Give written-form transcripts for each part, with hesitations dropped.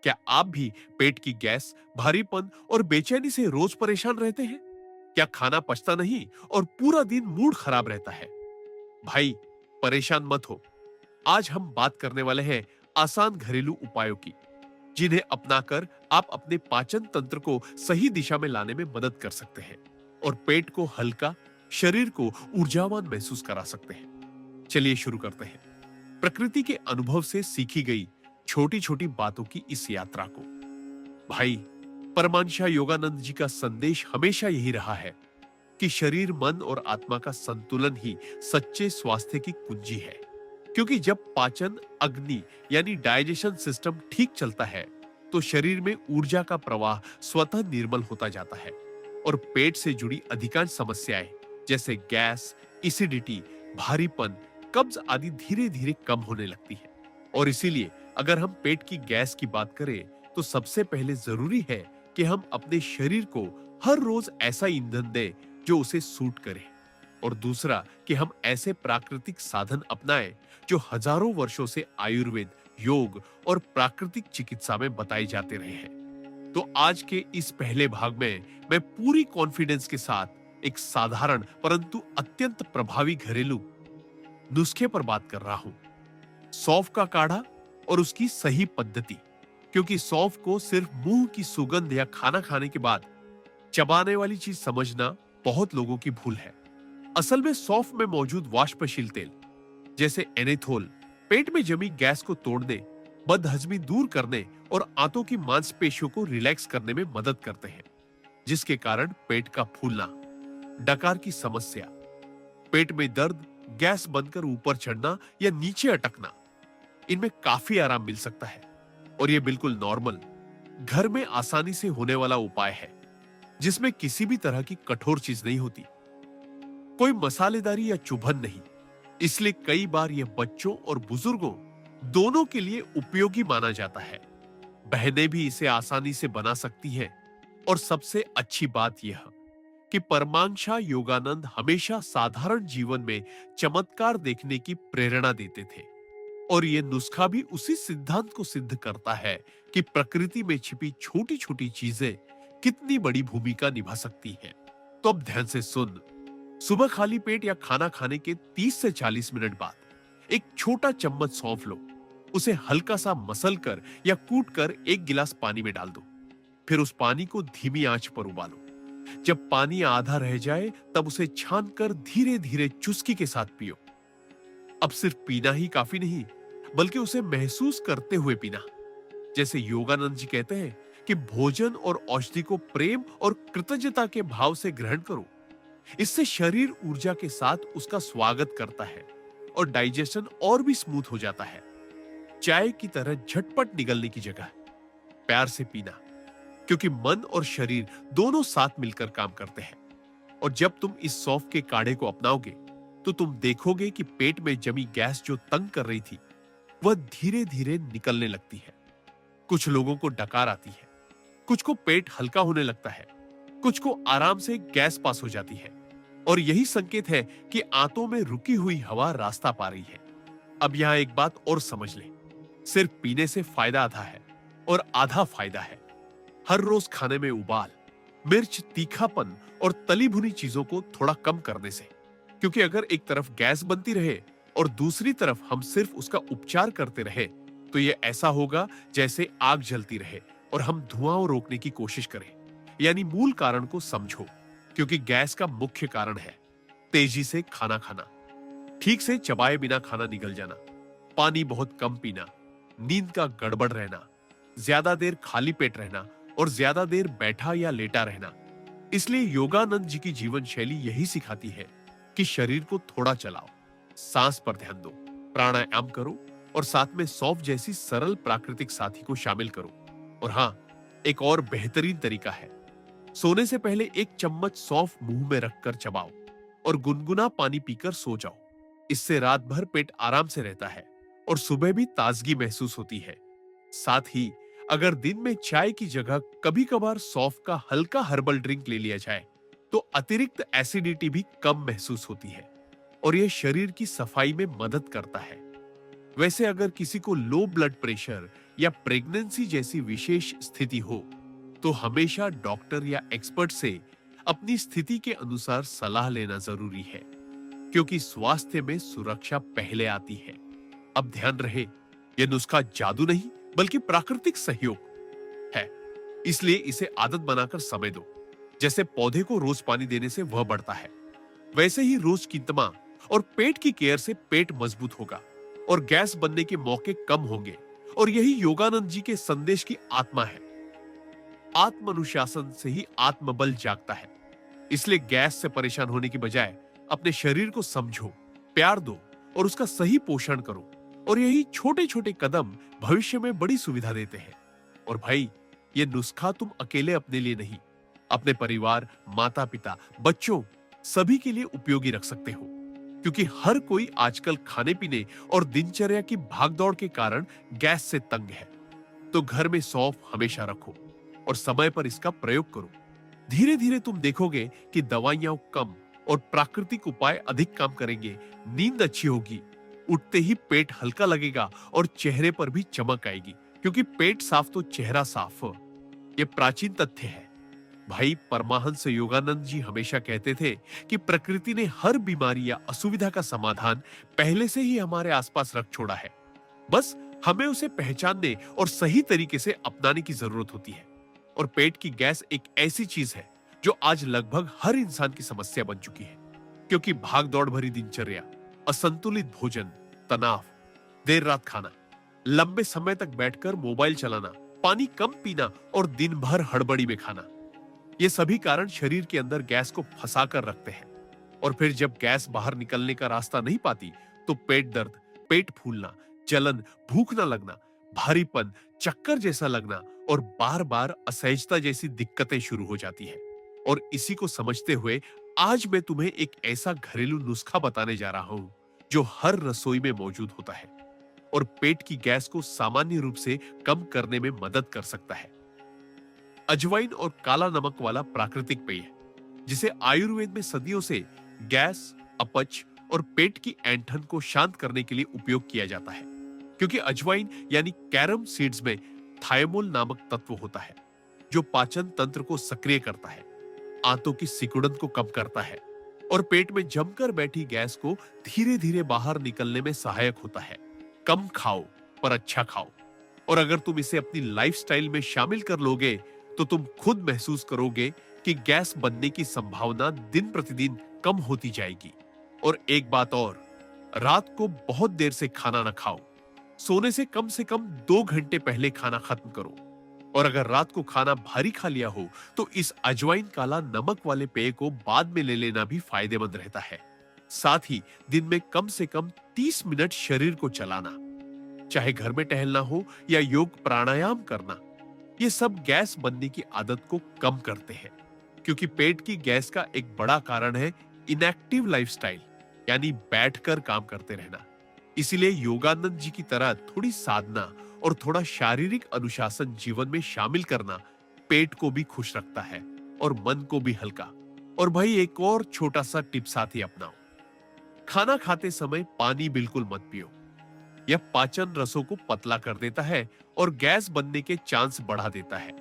क्या आप भी पेट की गैस, भारीपन और बेचैनी से रोज परेशान रहते हैं? क्या खाना पचता नहीं और पूरा दिन मूड खराब रहता है? भाई, परेशान मत हो। आज हम बात करने वाले हैं आसान घरेलू उपायों की, जिन्हें अपनाकर आप अपने पाचन तंत्र को सही दिशा में लाने में मदद कर सकते हैं और पेट को हल्का, शरीर को ऊर्जावान महसूस करा सकते हैं। चलिए शुरू करते हैं। प्रकृति के अनुभव से सीखी गई छोटी-छोटी बातों की इस यात्रा को। भाई, परमांशा योगानंद जी का संदेश हमेशा यही रहा है कि शरीर, मन और आत्मा का संतुलन ही सच्चे स्वास्थ्य की कुंजी है। क्योंकि जब पाचन अग्नि यानी डाइजेशन सिस्टम ठीक चलता है, तो शरीर में ऊर्जा का प्रवाह स्वतः निर्मल होता जाता है और पेट से जुड़ी अधिकांश समस्याएं जैसे गैस, एसिडिटी, भारीपन, कब्ज आदि धीरे धीरे कम होने लगती है। और इसीलिए अगर हम पेट की गैस की बात करें, तो सबसे पहले जरूरी है कि हम अपने शरीर को हर रोज ऐसा ईंधन दें जो उसे सूट करे। और दूसरा कि हम ऐसे प्राकृतिक साधन अपनाएं जो हजारों वर्षों से आयुर्वेद, योग और प्राकृतिक चिकित्सा में बताए जाते रहे हैं। तो आज के इस पहले भाग में मैं पूरी कॉन्फिडेंस के साथ एक साधारण परंतु अत्यंत प्रभावी घरेलू नुस्खे पर बात कर रहा हूं, सौंफ का काढ़ा और उसकी सही पद्धति। क्योंकि सौंफ को सिर्फ मुंह की सुगंध या खाना खाने के बाद चबाने वाली चीज समझना बहुत लोगों की भूल है। असल में सौंफ में मौजूद वाष्पशील तेल जैसे एनेथोल पेट में जमी गैस को तोड़ने, बदहजमी दूर करने और आंतों की मांसपेशियों को रिलैक्स करने में मदद करते हैं, जिसके कारण पेट का फूलना, डकार की समस्या, पेट में दर्द, गैस बनकर ऊपर चढ़ना या नीचे अटकना, इनमें काफी आराम मिल सकता है। और यह बिल्कुल नॉर्मल, घर में आसानी से होने वाला उपाय है, जिसमें किसी भी तरह की कठोर चीज नहीं होती, कोई मसालेदारी या चुभन नहीं। इसलिए कई बार यह बच्चों और बुजुर्गों दोनों के लिए उपयोगी माना जाता है। बहनें भी इसे आसानी से बना सकती हैं। और सबसे अच्छी बात यह कि परमांशा योगानंद हमेशा साधारण जीवन में चमत्कार देखने की प्रेरणा देते थे। और यह नुस्खा भी उसी सिद्धांत को सिद्ध करता है कि प्रकृति में छिपी छोटी छोटी चीजें कितनी बड़ी भूमिका निभा सकती हैं। तो अब ध्यान से सुन। सुबह खाली पेट या खाना खाने के 30 से 40 मिनट बाद एक छोटा चम्मच सौंफ लो। उसे हल्का सा मसल कर या कूट कर एक गिलास पानी में डाल दो। फिर उस पानी को धीमी आंच पर उबालो। जब पानी आधा रह जाए, तब उसे छान कर धीरे धीरे चुस्की के साथ पियो। अब सिर्फ पीना ही काफी नहीं, बल्कि उसे महसूस करते हुए पीना। जैसे योगानंद जी कहते हैं कि भोजन और औषधि को प्रेम और कृतज्ञता के भाव से ग्रहण करो। इससे शरीर ऊर्जा के साथ उसका स्वागत करता है और डाइजेशन और भी स्मूथ हो जाता है। चाय की तरह झटपट निगलने की जगह प्यार से पीना, क्योंकि मन और शरीर दोनों साथ मिलकर काम करते हैं। और जब तुम इस सौंफ के काढ़े को अपनाओगे, तो तुम देखोगे कि पेट में जमी गैस जो तंग कर रही थी, वह धीरे धीरे निकलने लगती है। कुछ लोगों को डकार आती है, कुछ को पेट हल्का होने लगता है, कुछ को आराम से गैस पास हो जाती है। और यही संकेत है कि आंतों में रुकी हुई हवा रास्ता पा रही है। अब यहां एक बात और समझ ले, सिर्फ पीने से फायदा आधा है और आधा फायदा है हर रोज खाने में उबाल, मिर्च, तीखापन और तली भुनी चीजों को थोड़ा कम करने से। क्योंकि अगर एक तरफ गैस बनती रहे और दूसरी तरफ हम सिर्फ उसका उपचार करते रहे, तो यह ऐसा होगा जैसे आग जलती रहे और हम धुआं रोकने की कोशिश करें। यानी मूल कारण को समझो। क्योंकि गैस का मुख्य कारण है तेजी से खाना खाना, ठीक से चबाए बिना खाना निगल जाना, पानी बहुत कम पीना, नींद का गड़बड़ रहना, ज्यादा देर खाली पेट रहना और ज्यादा देर बैठा या लेटा रहना। इसलिए योगानंद जी की जीवन शैली यही सिखाती है कि शरीर को थोड़ा चलाओ, सांस पर ध्यान दो, प्राणायाम करो और साथ में सौंफ जैसी सरल प्राकृतिक साथी को शामिल करो। और हां, एक और बेहतरीन तरीका है, सोने से पहले एक चम्मच सौंफ मुंह में रखकर चबाओ और गुनगुना पानी पीकर सो जाओ। इससे रात भर पेट आराम से रहता है और सुबह भी ताजगी महसूस होती है। साथ ही अगर दिन में चाय की जगह कभी कभार सौंफ का हल्का हर्बल ड्रिंक ले लिया जाए, तो अतिरिक्त एसिडिटी भी कम महसूस होती है और यह शरीर की सफाई में मदद करता है। वैसे अगर किसी को लो ब्लड प्रेशर या प्रेगनेंसी जैसी विशेष स्थिति हो, तो हमेशा डॉक्टर या एक्सपर्ट से अपनी स्थिति के अनुसार सलाह लेना जरूरी है, क्योंकि स्वास्थ्य में सुरक्षा पहले आती है। अब ध्यान रहे, यह नुस्खा जादू नहीं बल्कि प्राकृतिक सहयोग है, इसलिए इसे आदत बनाकर समय दो। जैसे पौधे को रोज पानी देने से वह बढ़ता है, वैसे ही रोज की तमा और पेट की केयर से पेट मजबूत होगा और गैस बनने के मौके कम होंगे। और यही योगानंद जी के संदेश की आत्मा है। आत्म अनुशासन से ही आत्मबल जागता है। इसलिए गैस से परेशान होने की बजाय अपने शरीर को समझो, प्यार दो और उसका सही पोषण करो। और यही छोटे छोटे कदम भविष्य में बड़ी सुविधा देते हैं। और भाई, ये नुस्खा तुम अकेले अपने लिए नहीं, अपने परिवार, माता पिता, बच्चों सभी के लिए उपयोगी रख सकते हो, क्योंकि हर कोई आजकल खाने पीने और दिनचर्या की भागदौड़ के कारण गैस से तंग है। तो घर में सौंफ हमेशा रखो और समय पर इसका प्रयोग करो। धीरे धीरे तुम देखोगे कि दवाइयां कम और प्राकृतिक उपाय अधिक काम करेंगे। नींद अच्छी होगी, उठते ही पेट हल्का लगेगा और चेहरे पर भी चमक आएगी, क्योंकि पेट साफ तो चेहरा साफ। ये प्राचीन तथ्य है। भाई, परमहंस योगानंद जी हमेशा कहते थे कि प्रकृति ने हर बीमारी या असुविधा का समाधान पहले से ही हमारे आसपास रख छोड़ा है। बस हमें उसे पहचानने और सही तरीके से अपनाने की जरूरत होती है। और पेट की गैस एक ऐसी चीज है जो आज लगभग हर इंसान की समस्या बन चुकी है, क्योंकि भाग दौड़ भरी दिनचर्या, असंतुलित भोजन, तनाव, देर रात खाना, लंबे समय तक बैठकर मोबाइल चलाना, पानी कम पीना और दिन भर हड़बड़ी में खाना, ये सभी कारण शरीर के अंदर गैस को फंसा कर रखते हैं। और फिर जब गैस बाहर निकलने का रास्ता नहीं पाती, तो पेट दर्द, पेट फूलना, जलन, भूख न लगना, भारीपन, चक्कर जैसा लगना और बार बार असहजता जैसी दिक्कतें शुरू हो जाती है। और इसी को समझते हुए आज मैं तुम्हें एक ऐसा घरेलू नुस्खा बताने जा रहा हूं जो हर रसोई में मौजूद होता है और पेट की गैस को सामान्य रूप से कम करने में मदद कर सकता है। अजवाइन और काला नमक वाला प्राकृतिक पेय, जिसे आयुर्वेद में सदियों से गैस, अपच और पेट की ऐंठन को शांत करने के लिए उपयोग किया जाता है, क्योंकि अजवाइन यानी कैरम सीड्स में थायमोल नामक तत्व होता है जो पाचन तंत्र को सक्रिय करता है, आंतों की सिकुड़न को कम करता है और पेट में जमकर बैठी गैस को धीरे धीरे बाहर निकलने में सहायक होता है। कम खाओ पर अच्छा खाओ, और अगर तुम इसे अपनी लाइफस्टाइल में शामिल कर लोगे तो तुम खुद महसूस करोगे कि गैस बनने की संभावना दिन प्रतिदिन कम होती जाएगी। और एक बात और, रात को बहुत देर से खाना न खाओ। सोने से कम 2 घंटे पहले खाना खत्म करो। और अगर रात को खाना भारी खा लिया हो तो इस अजवाइन काला नमक वाले पेय को बाद में ले लेना भी फायदेमंद रहता है। साथ ही दिन में कम से कम 30 मिनट शरीर को चलाना, चाहे घर में टहलना हो या योग प्राणायाम करना, ये सब गैस बनने की आदत को कम करते हैं। क्योंकि पेट की गैस का एक बड़ा कारण है इनएक्टिव लाइफस्टाइल, यानी बैठकर काम करते रहना। इसीलिए योगानंद जी की तरह थोड़ी साधना और थोड़ा शारीरिक अनुशासन जीवन में शामिल करना पेट को भी खुश रखता है और मन को भी हल्का। और भाई, एक और छोटा सा टिप साथ ही अपनाओ। खाना खाते समय पानी बिल्कुल मत पियो। यह पाचन रसों को पतला कर देता है और गैस बनने के चांस बढ़ा देता है।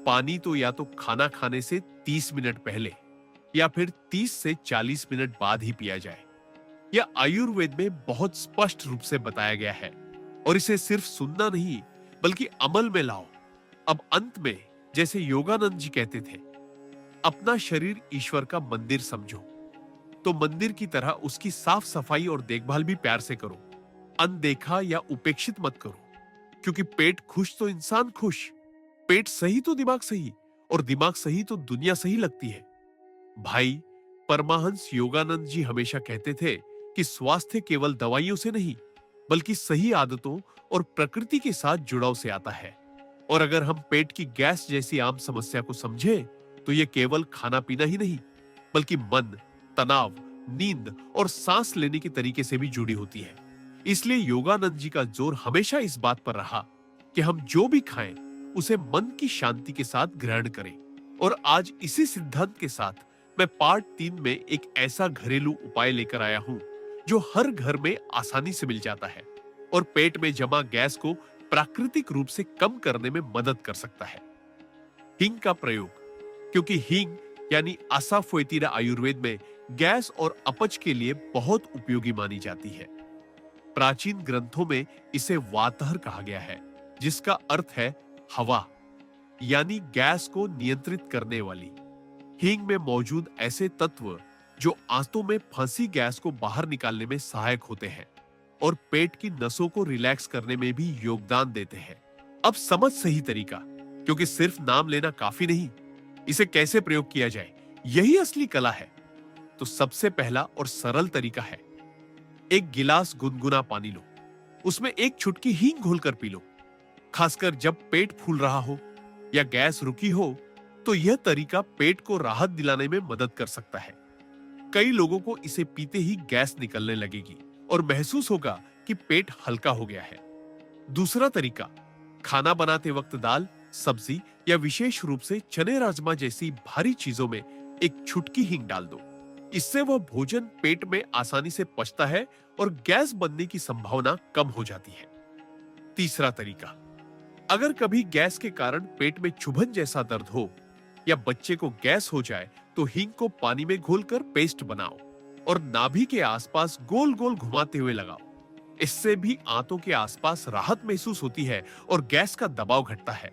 पानी तो या तो खाना खाने से 30 मिनट पहले या फिर 30 से 40 मिनट बाद ही पिया जाए। यह आयुर्वेद में बहुत स्पष्ट रूप से बताया गया है और इसे सिर्फ सुनना नहीं बल्कि अमल में लाओ। अब अंत में, जैसे योगानंद जी कहते थे, अपना शरीर ईश्वर का मंदिर समझो, तो मंदिर की तरह उसकी साफ सफाई और देखभाल भी प्यार से करो। अनदेखा या उपेक्षित मत करो, क्योंकि पेट खुश तो इंसान खुश, पेट सही तो दिमाग सही, और दिमाग सही तो दुनिया सही लगती है। भाई, परमहंस योगानंद जी हमेशा कहते थे कि स्वास्थ्य केवल दवाइयों से नहीं बल्कि सही आदतों और प्रकृति के साथ जुड़ाव से आता है। और अगर हम पेट की गैस जैसी आम समस्या को समझें तो यह केवल खाना पीना ही नहीं बल्कि मन, तनाव, नींद और सांस लेने के तरीके से भी जुड़ी होती है। इसलिए योगानंद जी का जोर हमेशा इस बात पर रहा कि हम जो भी खाएं उसे मन की शांति के साथ ग्रहण करें। और आज इसी सिद्धांत के साथ मैं पार्ट 3 में एक ऐसा घरेलू उपाय लेकर आया हूं जो हर घर में आसानी से मिल जाता है और पेट में जमा गैस को प्राकृतिक रूप से कम करने में मदद कर सकता है। हींग का प्रयोग, क्योंकि हींग यानी असाफोएटिडा आयुर्वेद में गैस और अपच के लिए बहुत उपयोगी मानी जाती है। प्राचीन ग्रंथों में इसे वातहर कहा गया है, जिसका अर्थ है हवा, यानी गैस को नियंत्रित करने वाली। हींग में मौजूद ऐसे तत्व जो आंतों में फंसी गैस को बाहर निकालने में सहायक होते हैं और पेट की नसों को रिलैक्स करने में भी योगदान देते हैं। अब समझ सही तरीका, क्योंकि सिर्फ नाम लेना काफी नहीं, इसे कैसे प्रयोग किया जाए यही असली कला है। तो सबसे पहला और सरल तरीका है, एक गिलास गुनगुना पानी लो, उसमें एक चुटकी हींग घोलकर पी लो। खासकर जब पेट फूल रहा हो या गैस रुकी हो तो यह तरीका पेट को राहत दिलाने में मदद कर सकता है। कई लोगों को इसे पीते ही गैस निकलने लगेगी और महसूस होगा कि पेट हल्का हो गया है। दूसरा तरीका, खाना बनाते वक्त दाल, सब्जी या विशेष रूप से चने राजमा जैसी भारी चीजों में एक चुटकी हींग डाल दो। इससे वह भोजन पेट में आसानी से पचता है और गैस बनने की संभावना कम हो जाती है। तीसरा तरीका, अगर कभी गैस के कारण पेट में चुभन जैसा दर्द हो या बच्चे को गैस हो जाए तो हींग को पानी में घोलकर पेस्ट बनाओ और नाभि के आसपास गोल गोल घुमाते हुए लगाओ। इससे भी आंतों के आसपास राहत महसूस होती है और गैस का दबाव घटता है।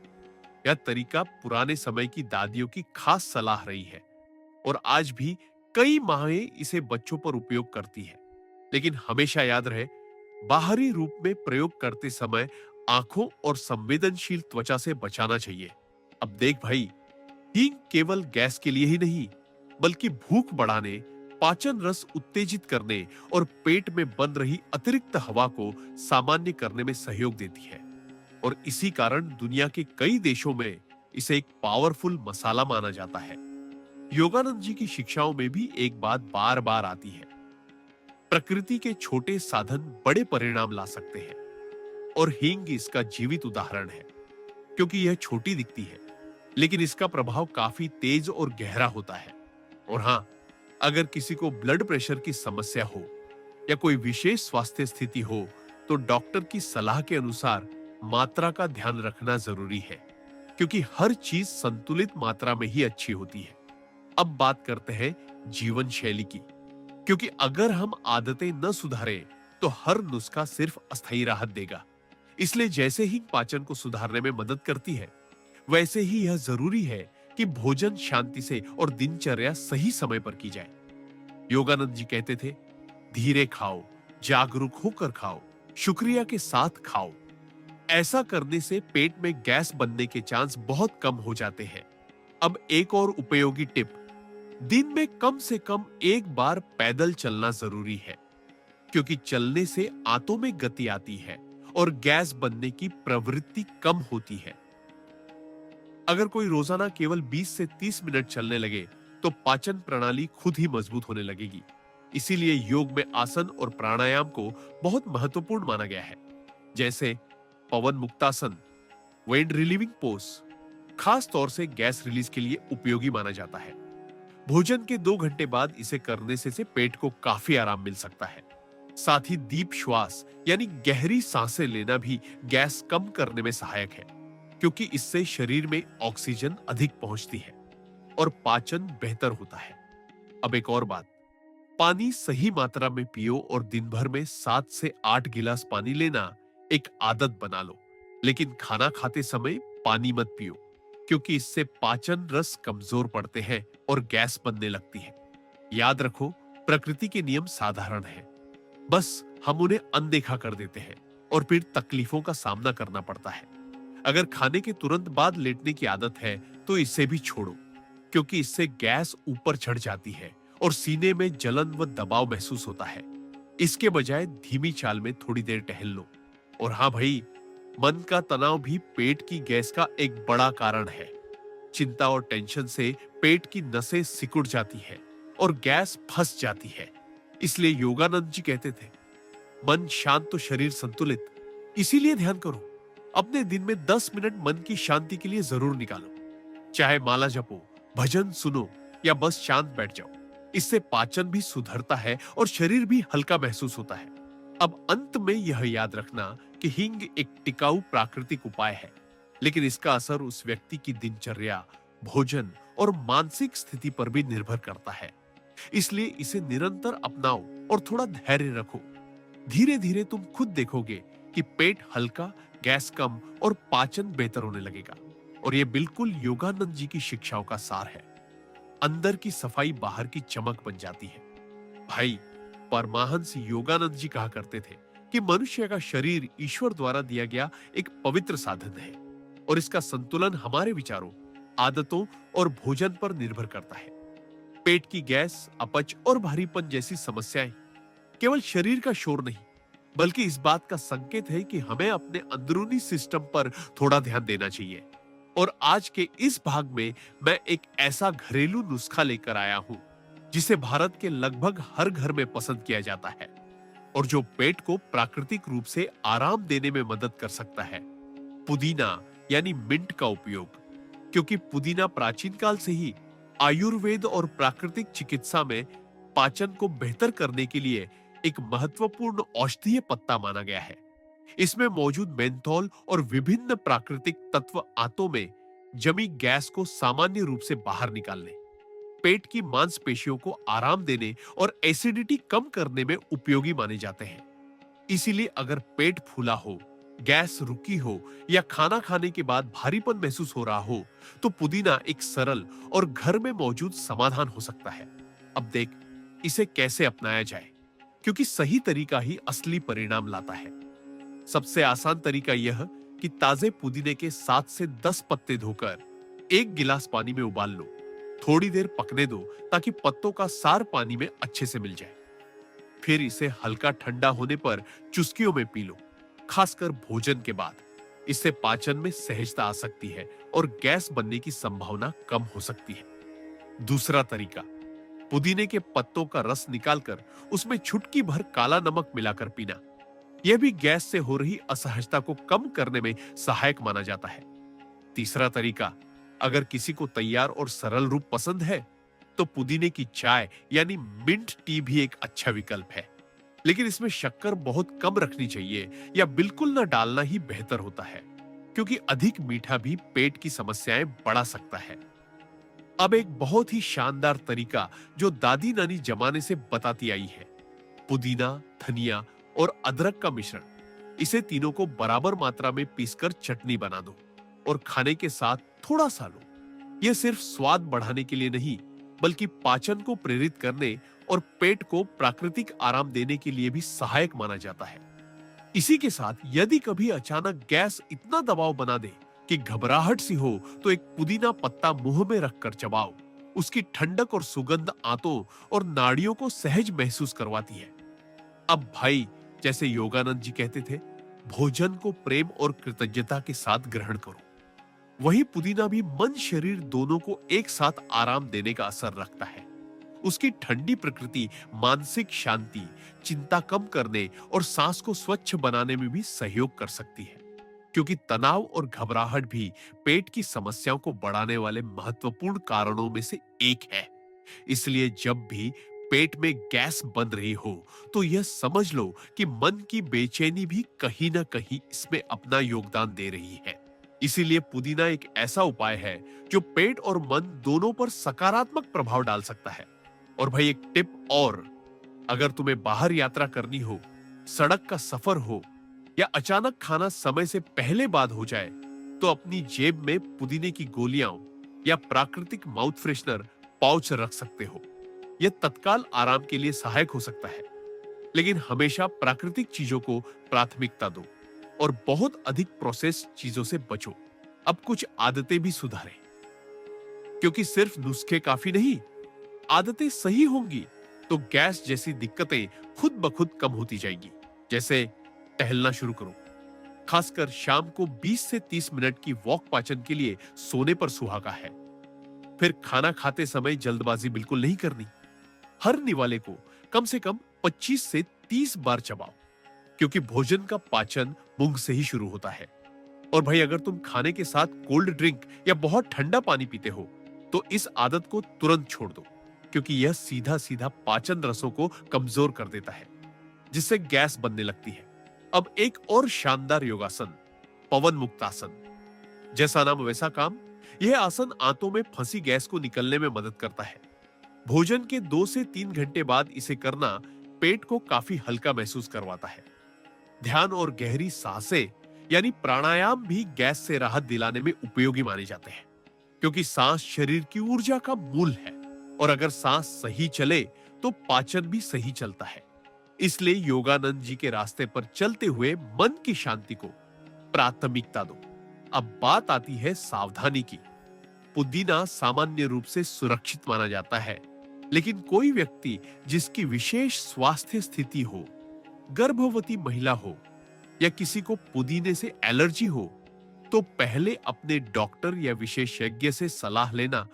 यह तरीका पुराने समय की दादियों की खास सलाह रही है और आज भी कई माएं इसे बच्चों पर उपयोग करती हैं। लेकिन हमेशा याद रहे, बाहरी रूप में प्रयोग करते समय आंखों और संवेदनशील त्वचा से बचाना चाहिए। अब देख भाई, हींग केवल गैस के लिए ही नहीं, बल्कि भूख बढ़ाने, पाचन रस उत्तेजित करने और पेट में बन रही अतिरिक्त हवा को सामान्य करने में सहयोग देती है। और इसी कारण दुनिया के कई देशों में इसे एक पावरफुल मसाला माना जाता है। योगानंद जी की शिक्षाओं में भी एक बात बार बार आती है, प्रकृति के छोटे साधन बड़े परिणाम ला सकते हैं। और हींग इसका जीवित उदाहरण है, क्योंकि यह छोटी दिखती है लेकिन इसका प्रभाव काफी तेज और गहरा होता है। और हां, अगर किसी को ब्लड प्रेशर की समस्या हो या कोई विशेष स्वास्थ्य स्थिति हो तो डॉक्टर की सलाह के अनुसार मात्रा का ध्यान रखना जरूरी है, क्योंकि हर चीज संतुलित मात्रा में ही अच्छी होती है। अब बात करते हैं जीवन शैली की, क्योंकि अगर हम आदतें न सुधारें तो हर नुस्खा सिर्फ अस्थायी राहत देगा। इसलिए जैसे ही पाचन को सुधारने में मदद करती है, वैसे ही यह जरूरी है कि भोजन शांति से और दिनचर्या सही समय पर की जाए। योगानंद जी कहते थे, धीरे खाओ, जागरूक होकर खाओ, शुक्रिया के साथ खाओ। ऐसा करने से पेट में गैस बनने के चांस बहुत कम हो जाते हैं। अब एक और उपयोगी टिप, दिन में कम से कम एक बार पैदल चलना जरूरी है, क्योंकि चलने से आंतों में गति आती है और गैस बनने की प्रवृत्ति कम होती है। अगर कोई रोजाना केवल 20 से 30 मिनट चलने लगे तो पाचन प्रणाली खुद ही मजबूत होने लगेगी। इसीलिए योग में आसन और प्राणायाम को बहुत महत्वपूर्ण माना गया है, जैसे पवन मुक्तासन, वेट रिलीविंग पोज, खास तौर से गैस रिलीज के लिए उपयोगी माना जाता है। भोजन के 2 घंटे बाद इसे करने से पेट को काफी आराम मिल सकता है। साथ ही दीप श्वास यानी गहरी सांसें लेना भी गैस कम करने में सहायक है, क्योंकि इससे शरीर में ऑक्सीजन अधिक पहुंचती है और पाचन बेहतर होता है। अब एक और बात, पानी सही मात्रा में पियो और दिन भर में 7 से 8 गिलास पानी लेना एक आदत बना लो। लेकिन खाना खाते समय पानी मत पियो, क्योंकि इससे पाचन रस कमजोर पड़ते हैं और गैस बनने लगती है। याद रखो, प्रकृति के नियम साधारण हैं, बस हम उन्हें अनदेखा कर देते हैं और फिर तकलीफों का सामना करना पड़ता है। अगर खाने के तुरंत बाद लेटने की आदत है तो इसे भी छोड़ो, क्योंकि इससे गैस ऊपर चढ़ जाती है और सीने में जलन व दबाव महसूस होता है। इसके बजाय धीमी चाल में थोड़ी देर टहल लो। और हाँ भाई, मन का तनाव भी पेट की गैस का एक बड़ा कारण है। चिंता और टेंशन से पेट की नसें सिकुड़ जाती है और गैस फंस जाती है। इसलिए योगानंद जी कहते थे, मन शांत तो शरीर संतुलित। इसीलिए ध्यान करो, अपने दिन में 10 मिनट मन की शांति के लिए जरूर निकालो। चाहे माला जपो, भजन सुनो या बस शांत बैठ जाओ। इससे पाचन भी सुधरता है और शरीर भी हल्का महसूस होता है। अब अंत में यह याद रखना कि हींग एक टिकाऊ प्राकृतिक उपाय है, लेकिन इसका असर उस व्यक्ति की दिनचर्या, भोजन और मानसिक स्थिति पर भी निर्भर करता है। इसलिए इसे निरंतर अपनाओ और थोड़ा धैर्य रखो। धीरे धीरे तुम खुद देखोगे कि पेट हल्का, गैस कम और पाचन बेहतर होने लगेगा। और यह बिल्कुल योगानंद जी की शिक्षाओं का सार है। अंदर की सफाई बाहर की चमक बन जाती है। भाई, परमाहंस योगानंद जी कहा करते थे कि मनुष्य का शरीर ईश्वर द्वारा दिया गया एक पवित्र साधन है और इसका संतुलन हमारे विचारों, आदतों और भोजन पर निर्भर करता है। पेट की गैस, अपच और भारीपन जैसी समस्याएं केवल शरीर का शोर नहीं, बल्कि इस बात का संकेत है कि हमें अपने अंदरूनी सिस्टम पर थोड़ा ध्यान देना चाहिए। और आज के इस भाग में मैं एक ऐसा घरेलू नुस्खा लेकर आया हूं जिसे भारत के लगभग हर घर में पसंद किया जाता है और जो पेट को प्राकृतिक रूप से आराम देने में मदद कर सकता है। पुदीना यानी मिंट का उपयोग। क्योंकि पुदीना प्राचीन काल से ही आयुर्वेद और प्राकृतिक चिकित्सा में पाचन को बेहतर करने के लिए एक महत्वपूर्ण औषधीय पत्ता माना गया है। इसमें मौजूद मेंथोल और विभिन्न प्राकृतिक तत्व आंतों में जमी गैस को सामान्य रूप से बाहर निकालने, पेट की मांसपेशियों को आराम देने और एसिडिटी कम करने में उपयोगी माने जाते हैं। इसीलिए अगर पेट फूला हो, गैस रुकी हो या खाना खाने के बाद भारीपन महसूस हो रहा हो, तो पुदीना एक सरल और घर में मौजूद समाधान हो सकता है। अब देख, इसे कैसे अपनाया जाए, क्योंकि सही तरीका ही असली परिणाम लाता है। सबसे आसान तरीका यह कि ताजे पुदीने के 7 से 10 पत्ते धोकर 1 गिलास पानी में उबाल लो। थोड़ी देर पकने दो ताकि पत्तों का सार पानी में अच्छे से मिल जाए। फिर इसे हल्का ठंडा होने पर चुस्कियों में पी लो, खासकर भोजन के बाद। इससे पाचन में सहजता आ सकती है और गैस बनने की संभावना कम हो सकती है। दूसरा तरीका, पुदीने के पत्तों का रस निकालकर उसमें चुटकी भर काला नमक मिलाकर पीना। यह भी गैस से हो रही असहजता को कम करने में सहायक माना जाता है। तीसरा तरीका, अगर किसी को तैयार और सरल रूप पसंद है तो पुदीने की चाय यानी मिंट टी भी एक अच्छा विकल्प है, लेकिन इसमें शक्कर बहुत कम रखनी चाहिए या बिल्कुल न डालना ही बेहतर होता है, क्योंकि अधिक मीठा भी पेट की समस्याएं बढ़ा सकता है। अब एक बहुत ही शानदार तरीका जो दादी नानी जमाने से बताती आई है, पुदीना, धनिया और अदरक का मिश्रण। इसे तीनों को बराबर मात्रा में पीसकर चटनी बना दो और खाने के साथ थोड़ा सा लो। यह सिर्फ स्वाद बढ़ाने के लिए नहीं, बल्कि पाचन को प्रेरित करने और पेट को प्राकृतिक आराम देने के लिए भी सहायक माना जाता है। इसी के साथ यदि कभी अचानक गैस इतना दबाव बना दे कि घबराहट सी हो, तो एक पुदीना पत्ता मुंह में रखकर चबाओ। उसकी ठंडक और सुगंध आंतों और नाड़ियों को सहज महसूस करवाती है। अब भाई, जैसे योगानंद जी कहते थे, भोजन को प्रेम और कृतज्ञता के साथ ग्रहण करो। वही पुदीना भी मन शरीर दोनों को एक साथ आराम देने का असर रखता है। उसकी ठंडी प्रकृति मानसिक शांति, चिंता कम करने और सांस को स्वच्छ बनाने में भी सहयोग कर सकती है, क्योंकि तनाव और घबराहट भी पेट की समस्याओं को बढ़ाने वाले महत्वपूर्ण कारणों में से एक है। इसलिए जब भी पेट में गैस बन रही हो, तो यह समझ लो कि मन की बेचैनी भी कहीं ना कहीं इसमें अपना योगदान दे रही है। इसीलिए पुदीना एक ऐसा उपाय है जो पेट और मन दोनों पर सकारात्मक प्रभाव डाल सकता है। और भाई, एक टिप और, अगर तुम्हें बाहर यात्रा करनी हो, सड़क का सफर हो या अचानक खाना समय से पहले बाद हो जाए, तो अपनी जेब में पुदीने की गोलियां या प्राकृतिक माउथ फ्रेशनर पाउच रख सकते हो। यह तत्काल आराम के लिए सहायक हो सकता है, लेकिन हमेशा प्राकृतिक चीजों को प्राथमिकता दो और बहुत अधिक प्रोसेस्ड चीजों से बचो। अब कुछ आदतें भी सुधारें, क्योंकि सिर्फ नुस्खे काफी नहीं, आदतें सही होंगी तो गैस जैसी दिक्कतें खुद ब खुद कम होती जाएंगी। जैसे टहलना शुरू करो, खासकर शाम को 20 से 30 मिनट की वॉक पाचन के लिए सोने पर सुहागा है। फिर खाना खाते समय जल्दबाजी बिल्कुल नहीं करनी। हर निवाले को कम से कम 25 से 30 बार चबाओ, क्योंकि भोजन का पाचन मुंह से ही शुरू होता है। और भाई, अगर तुम खाने के साथ कोल्ड ड्रिंक या बहुत ठंडा पानी पीते हो, तो इस आदत को तुरंत छोड़ दो, क्योंकि यह सीधा सीधा पाचन रसों को कमजोर कर देता है। जिससे गैस बनने लगती है। अब एक और शानदार योगासन, पवन मुक्तासन। जैसा नाम वैसा काम। यह आसन आंतों में फंसी गैस को निकलने में मदद करता है। भोजन के 2 से 3 घंटे बाद इसे करना पेट को काफी हल्का महसूस करवाता है। ध्यान और गहरी सांसें यानी प्राणायाम भी गैस से राहत दिलाने में उपयोगी माने जाते हैं, क्योंकि सांस शरीर की ऊर्जा का मूल है और अगर सांस सही चले तो पाचन भी सही चलता है। इसलिए योगानंद जी के रास्ते पर चलते हुए मन की शांति को प्राथमिकता दो। अब बात आती है सावधानी की। पुदीना सामान्य रूप से सुरक्षित माना जाता है, लेकिन कोई व्यक्ति जिसकी विशेष स्वास्थ्य स्थिति हो, गर्भवती महिला हो या किसी को पुदीने से एलर्जी हो, तो पहले अपने डॉक्टर या विशेषज्ञ से सलाह लेना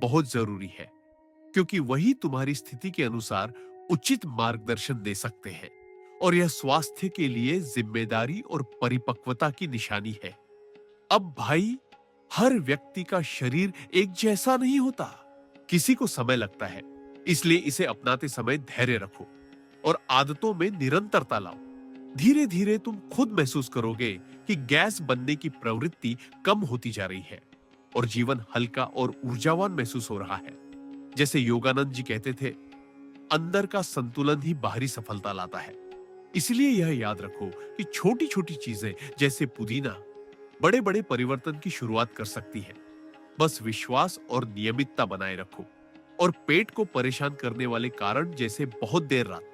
बहुत जरूरी है, क्योंकि वही तुम्हारी स्थिति के अनुसार उचित मार्गदर्शन दे सकते हैं और यह स्वास्थ्य के लिए जिम्मेदारी और परिपक्वता की निशानी है। अब भाई, हर व्यक्ति का शरीर एक जैसा नहीं होता, किसी को समय लगता है, इसलिए इसे अपनाते समय धैर्य रखो और आदतों में निरंतरता लाओ। धीरे धीरे तुम खुद महसूस करोगे कि गैस बनने की प्रवृत्ति कम होती जा रही है और जीवन हल्का और ऊर्जावान महसूस हो रहा है। जैसे योगानंद जी कहते थे, अंदर का संतुलन ही बाहरी सफलता लाता है। इसलिए यह याद रखो कि छोटी छोटी चीजें जैसे पुदीना बड़े बड़े परिवर्तन की शुरुआत कर सकती है। बस विश्वास और नियमितता बनाए रखो और पेट को परेशान करने वाले कारण जैसे बहुत देर रात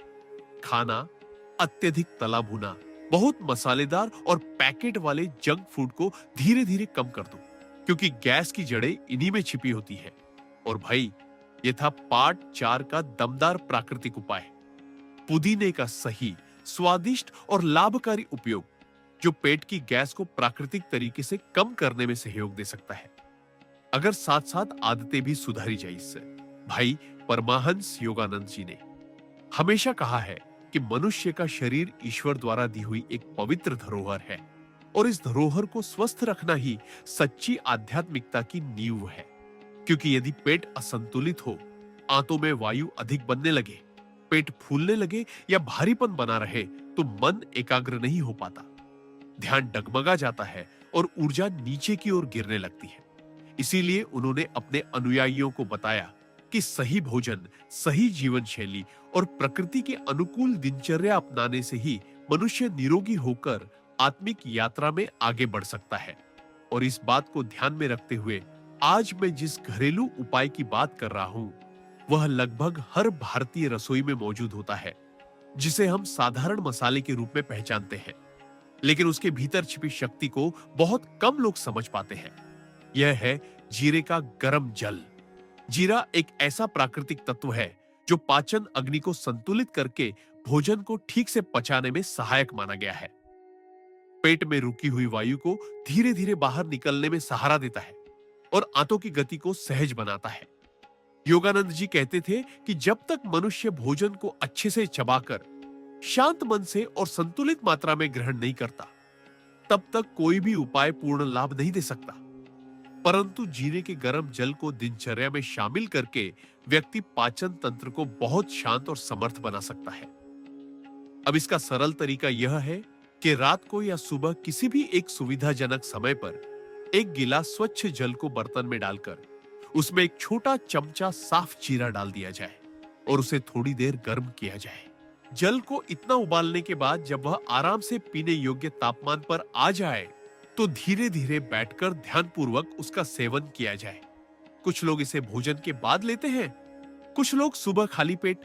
खाना, अत्यधिक तला भुना, बहुत मसालेदार और पैकेट वाले जंक फूड को धीरे धीरे कम कर दो, क्योंकि गैस की जड़ें इन्हीं में छिपी होती है। और भाई, ये था पार्ट 4 का दमदार प्राकृतिक उपाय, पुदीने का सही, स्वादिष्ट और लाभकारी उपयोग, जो पेट की गैस को प्राकृतिक तरीके से कम करने में सहयोग दे सकता है, अगर साथ साथ आदतें भी सुधारी जाए इससे। भाई, परमाहंस योगानंद जी ने हमेशा कहा है कि मनुष्य का शरीर ईश्वर द्वारा दी हुई एक पवित्र धरोहर है और इस धरोहर को स्वस्थ रखना ही सच्ची आध्यात्मिकता की नींव है। क्योंकि यदि पेट असंतुलित हो, आंतों में वायु अधिक बनने लगे, पेट फूलने लगे या भारीपन बना रहे, तो मन एकाग्र नहीं हो पाता, ध्यान डगमगा जाता है और ऊर्जा नीचे की ओर गिरने लगती है। इसीलिए उन्होंने अपने अनुयायियों को बताया कि सही भोजन, सही जीवन शैली और प्रकृति के अनुकूल दिनचर्या अपनाने से ही मनुष्य निरोगी होकर आत्मिक यात्रा में आगे बढ़ सकता है। और इस बात को ध्यान में रखते हुए आज मैं जिस घरेलू उपाय की बात कर रहा हूं, वह लगभग हर भारतीय रसोई में मौजूद होता है, जिसे हम साधारण मसाले के रूप में पहचानते हैं, लेकिन उसके भीतर छिपी शक्ति को बहुत कम लोग समझ पाते हैं। यह है जीरे का गर्म जल। जीरा एक ऐसा प्राकृतिक तत्व है जो पाचन अग्नि को संतुलित करके भोजन को ठीक से पचाने में सहायक माना गया है। पेट में रुकी हुई वायु को धीरे धीरे बाहर निकलने में सहारा देता है और आंतों की गति को सहज बनाता है। योगानंद जी कहते थे कि जब तक मनुष्य भोजन को अच्छे से चबाकर शांत मन से और संतुलित मात्रा में ग्रहण नहीं करता, तब तक कोई भी उपाय पूर्ण लाभ नहीं दे सकता। परंतु जीरे के गर्म जल को दिनचर्या में शामिल करके व्यक्ति पाचन तंत्र को बहुत शांत और समर्थ बना सकता है। अब इसका सरल तरीका यह है कि रात को या सुबह किसी भी एक सुविधाजनक समय पर एक गिलास स्वच्छ जल को बर्तन में डालकर उसमें एक छोटा चमचा साफ जीरा डाल दिया जाए और उसे थोड़ी देर गर्म किया जाए। जल को इतना उबालने के बाद जब वह आराम से पीने योग्य तापमान पर आ जाए, तो धीरे धीरे बैठकर ध्यानपूर्वक उसका सेवन किया जाए। कुछ लोग इसे भोजन के बाद लेते हैं, कुछ लोग सुबह खाली पेट।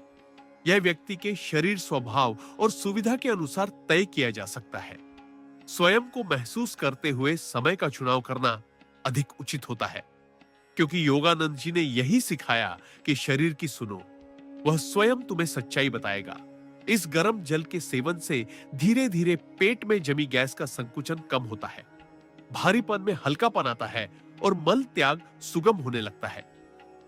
यह व्यक्ति के शरीर स्वभाव और सुविधा के अनुसार तय किया जा सकता है। स्वयं को महसूस करते हुए समय का चुनाव करना अधिक उचित होता है, क्योंकि योगानंद जी ने यही सिखाया कि शरीर की सुनो, वह स्वयं तुम्हें सच्चाई बताएगा। इस गर्म जल के सेवन से धीरे धीरे पेट में जमी गैस का संकुचन कम होता है, भारीपन में हल्कापन आता है और मल त्याग सुगम होने लगता है।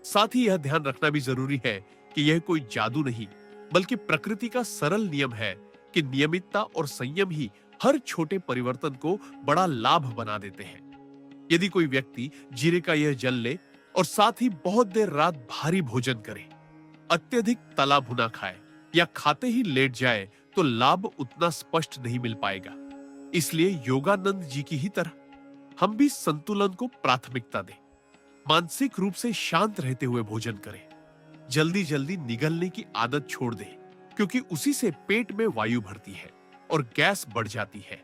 साथ ही यह ध्यान रखना भी जरूरी है कि यह कोई जादू नहीं, बल्कि प्रकृति का सरल नियम है कि नियमितता और संयम ही हर छोटे परिवर्तन को बड़ा लाभ बना देते हैं। यदि कोई व्यक्ति जीरे का यह जल ले और साथ ही बहुत देर रात भारी भोजन करे, अत्यधिक तला भुना खाए या खाते ही लेट जाए, तो लाभ उतना स्पष्ट नहीं मिल पाएगा। इसलिए योगानंद जी की ही तरह हम भी संतुलन को प्राथमिकता दें। मानसिक रूप से शांत रहते हुए भोजन करें। जल्दी जल्दी निगलने की आदत छोड़ दें, क्योंकि उसी से पेट में वायु भरती है और गैस बढ़ जाती है।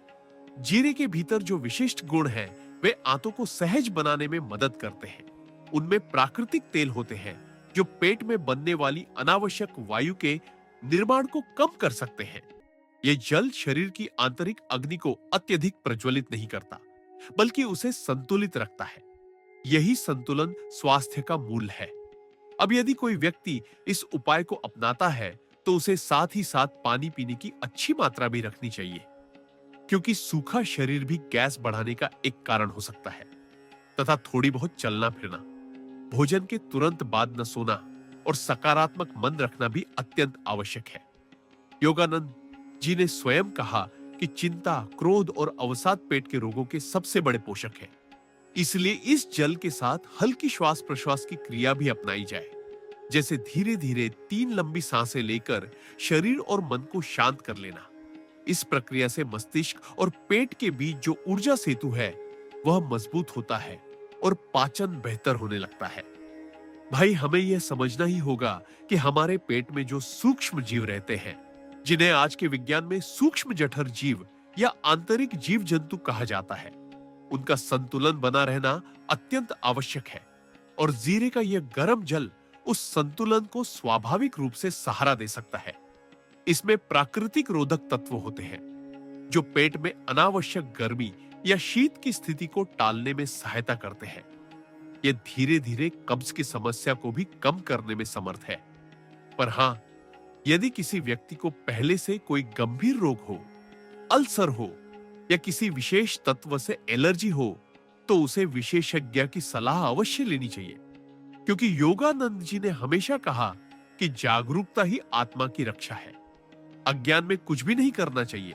जीरे के भीतर जो विशिष्ट गुण हैं, वे आंतों को सहज बनाने में मदद करते हैं। उनमें प्राकृतिक तेल होते हैं जो पेट में बनने वाली अनावश्यक वायु के निर्माण को कम कर सकते हैं। यह जल शरीर की आंतरिक अग्नि को अत्यधिक प्रज्वलित नहीं करता, बल्कि उसे संतुलित रखता है। यही संतुलन स्वास्थ्य का मूल है। अब यदि कोई व्यक्ति इस उपाय को अपनाता है, तो उसे साथ ही साथ पानी पीने की अच्छी मात्रा भी रखनी चाहिए, क्योंकि सूखा शरीर भी गैस बढ़ाने का एक कारण हो सकता है। तथा थोड़ी बहुत चलना फिरना, भोजन के तुरंत बाद न सोना और सकारात्मक मन रखना भी अत्यंत आवश्यक है। योगानंद जी ने स्वयं कहा कि चिंता, क्रोध और अवसाद पेट के रोगों के सबसे बड़े पोषक हैं। इसलिए इस जल के साथ हल्की श्वास प्रश्वास की क्रिया भी अपनाई जाए, जैसे धीरे धीरे 3 लंबी सांसें लेकर शरीर और मन को शांत कर लेना। इस प्रक्रिया से मस्तिष्क और पेट के बीच जो ऊर्जा सेतु है, वह मजबूत होता है और पाचन बेहतर होने लगता है। भाई, हमें यह समझना ही होगा कि हमारे पेट में जो सूक्ष्म जीव रहते हैं, जिन्हें आज के विज्ञान में सूक्ष्म जठर जीव या आंतरिक जीव जंतु कहा जाता है, उनका संतुलन बना रहना अत्यंत आवश्यक है। और जीरे का यह गर्म जल उस संतुलन को स्वाभाविक रूप से सहारा दे सकता है। इसमें प्राकृतिक रोधक तत्व होते हैं जो पेट में अनावश्यक गर्मी या शीत की स्थिति को टालने में सहायता करते हैं। यह धीरे धीरे कब्ज की समस्या को भी कम करने में समर्थ है। पर हां, यदि किसी व्यक्ति को पहले से कोई गंभीर रोग हो, अल्सर हो या किसी विशेष तत्व से एलर्जी हो, तो उसे विशेषज्ञ की सलाह अवश्य लेनी चाहिए, क्योंकि योगानंद जी ने हमेशा कहा कि जागरूकता ही आत्मा की रक्षा है। अज्ञान में कुछ भी नहीं करना चाहिए।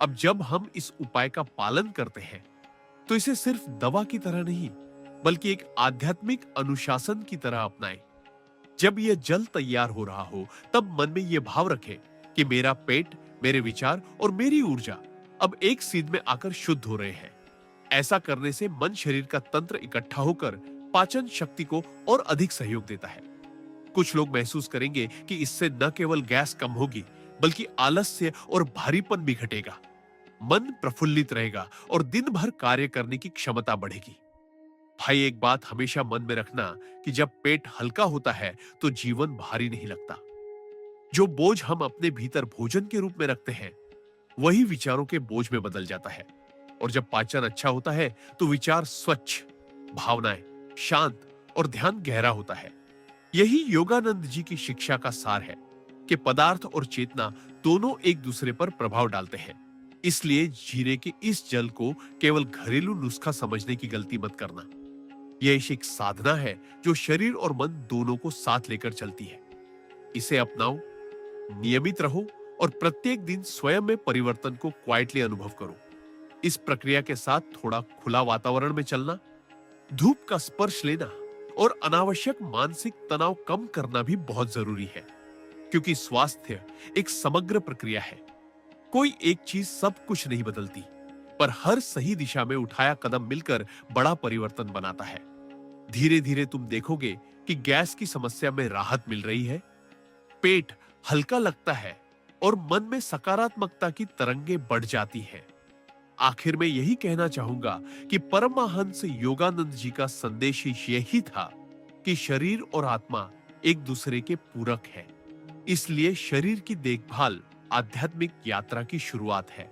अब जब हम इस उपाय का पालन करते हैं, तो इसे सिर्फ दवा की तरह नहीं, बल्कि एक आध्यात्मिक अनुशासन की तरह अपनाएं। जब यह जल तैयार हो रहा हो, तब मन में यह भाव रखें कि मेरा पेट, मेरे विचार और मेरी ऊर्जा अब एक सीध में आकर शुद्ध हो रहे हैं। ऐसा करने से मन शरीर का तंत्र इकट्ठा होकर पाचन शक्ति को और अधिक सहयोग देता है। कुछ लोग महसूस करेंगे कि इससे न केवल गैस कम होगी, बल्कि आलस्य और भारीपन भी घटेगा। मन प्रफुल्लित रहेगा और दिन भर कार्य करने की क्षमता बढ़ेगी। भाई, एक बात हमेशा मन में रखना कि जब पेट हल्का होता है, तो जीवन भारी नहीं लगता। जो बोझ हम अपने भीतर भोजन के रूप में रखते हैं, वही विचारों के बोझ में बदल जाता है। और जब पाचन अच्छा होता है, तो विचार स्वच्छ, भावनाएं शांत और ध्यान गहरा होता है। यही योगानंद जी की शिक्षा का सार है कि पदार्थ और चेतना दोनों एक दूसरे पर प्रभाव डालते हैं। इसलिए जीरे के इस जल को केवल घरेलू नुस्खा समझने की गलती मत करना। यह एक साधना है जो शरीर और मन दोनों को साथ लेकर चलती है। इसे अपनाओ, नियमित रहो और प्रत्येक दिन स्वयं में परिवर्तन को क्वाइटली अनुभव करो। इस प्रक्रिया के साथ थोड़ा खुला वातावरण में चलना, धूप का स्पर्श लेना और अनावश्यक मानसिक तनाव कम करना भी बहुत जरूरी है, क्योंकि स्वास्थ्य एक समग्र प्रक्रिया है। कोई एक चीज सब कुछ नहीं बदलती, पर हर सही दिशा में उठाया कदम मिलकर बड़ा परिवर्तन बनाता है। धीरे धीरे तुम देखोगे कि गैस की समस्या में राहत मिल रही है, पेट हल्का लगता है और मन में सकारात्मकता की तरंगे बढ़ जाती हैं। आखिर में यही कहना चाहूंगा कि परमहंस योगानंद जी का संदेश यही था कि शरीर और आत्मा एक दूसरे के पूरक है। इसलिए शरीर की देखभाल आध्यात्मिक यात्रा की शुरुआत है।